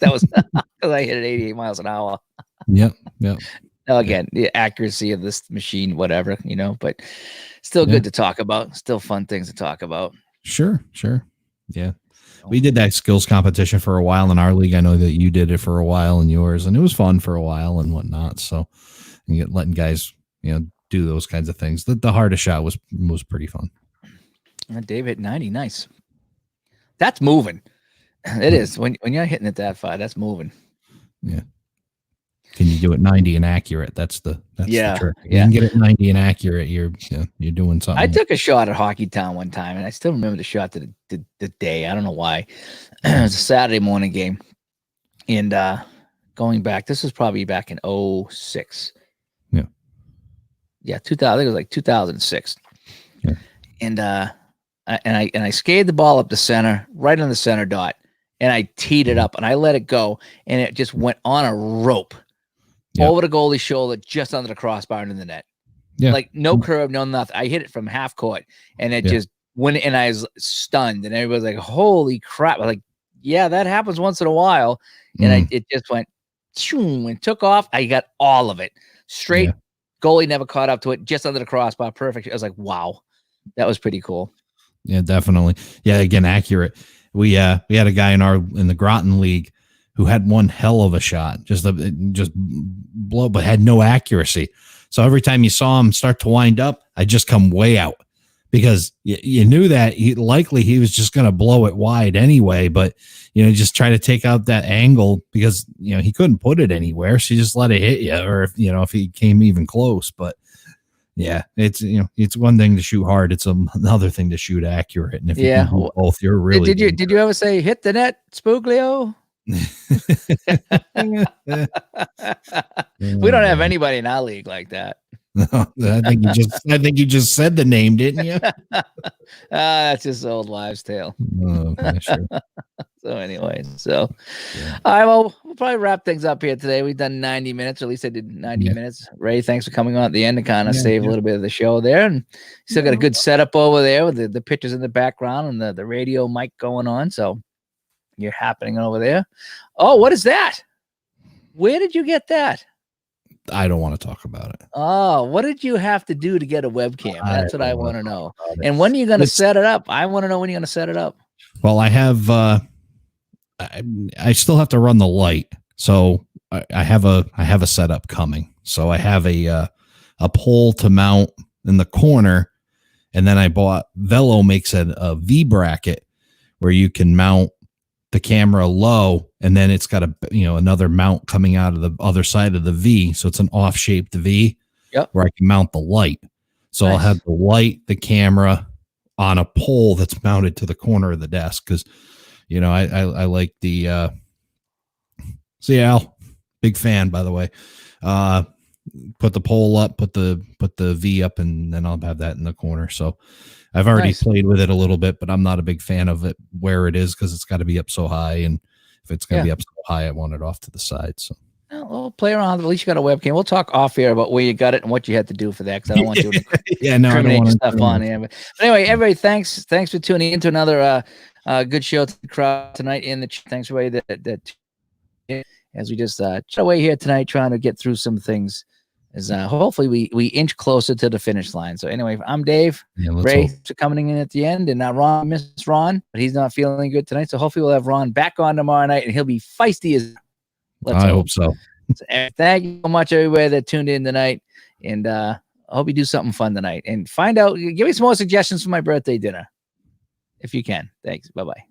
That was because I hit it 88 miles an hour. Yep. Now, again, the accuracy of this machine, whatever, but still good to talk about. Still fun things to talk about. Sure. Yeah. We did that skills competition for a while in our league. I know that you did it for a while in yours, and it was fun for a while and whatnot. So, letting guys, do those kinds of things. The hardest shot was pretty fun. Dave hit 90. Nice. That's moving. It is. When you're hitting it that far, that's moving. Yeah. Can you do it 90 and accurate? That's the trick. If you can get it 90 and accurate, you're doing something. I took a shot at Hockey Town one time, and I still remember the shot to the day. I don't know why. It was a Saturday morning game. And going back, this was probably back in 06. Yeah. Yeah, 2000. I think it was like 2006. Yeah. And I skated the ball up the center, right on the center dot, and I teed it up, and I let it go, and it just went on a rope. Over the goalie's shoulder, just under the crossbar into the net. Yeah. Like no curve, no nothing. I hit it from half court, and it just went, and I was stunned, and everybody's like, holy crap. I'm like, yeah, that happens once in a while. And it just went and took off. I got all of it straight. Goalie never caught up to it, just under the crossbar. Perfect. I was like, wow, that was pretty cool. Yeah, definitely. Yeah, again, accurate. We had a guy in the Groton League who had one hell of a shot, just blow, but had no accuracy. So every time you saw him start to wind up, I just come way out because you knew that he was just going to blow it wide anyway. But just try to take out that angle because he couldn't put it anywhere, so you just let it hit you, or if he came even close. But yeah, it's one thing to shoot hard; it's another thing to shoot accurate. And if you can do both, you're really. Did you ever say hit the net, Spooglio? We don't have anybody in our league like that. No, I think you just said the name, didn't you? That's just old wives' tale. Oh, sure. So anyway, all right, well, we'll probably wrap things up here today. We've done 90 minutes, or at least I did 90 minutes. Ray, thanks for coming on at the end to kind of save a little bit of the show there. And still got a good setup over there with the pictures in the background and the radio mic going on. So you're happening over there. Oh, what is that? Where did you get that? I don't want to talk about it. Oh, what did you have to do to get a webcam? That's what I want to know. And when are you going to set it up? I want to know when you're going to set it up. Well, I have, I still have to run the light. So I have a setup coming. So I have a pole to mount in the corner. And then I bought, Velo makes a V bracket where you can mount the camera low, and then it's got another mount coming out of the other side of the V, so it's an off-shaped V where I can mount the light. So I'll have the light, the camera on a pole that's mounted to the corner of the desk because I like the see Al, big fan by the way. Put the pole up, put the V up, and then I'll have that in the corner. So I've already played with it a little bit, but I'm not a big fan of it where it is because it's got to be up so high. And if it's going to be up so high, I want it off to the side. So we'll play around. At least you got a webcam. We'll talk off here about where you got it and what you had to do for that because I don't want you to I don't want stuff on here. But anyway, everybody, thanks for tuning into another good show tonight in the thanks everybody that as we just chat away here tonight trying to get through some things. Is hopefully we inch closer to the finish line. So anyway, I'm Dave. Ray for coming in at the end, and Ron missed Ron, but he's not feeling good tonight. So hopefully we'll have Ron back on tomorrow night, and he'll be feisty as. I hope so. Thank you so much, everybody that tuned in tonight, and I hope you do something fun tonight. And find out, give me some more suggestions for my birthday dinner, if you can. Thanks. Bye bye.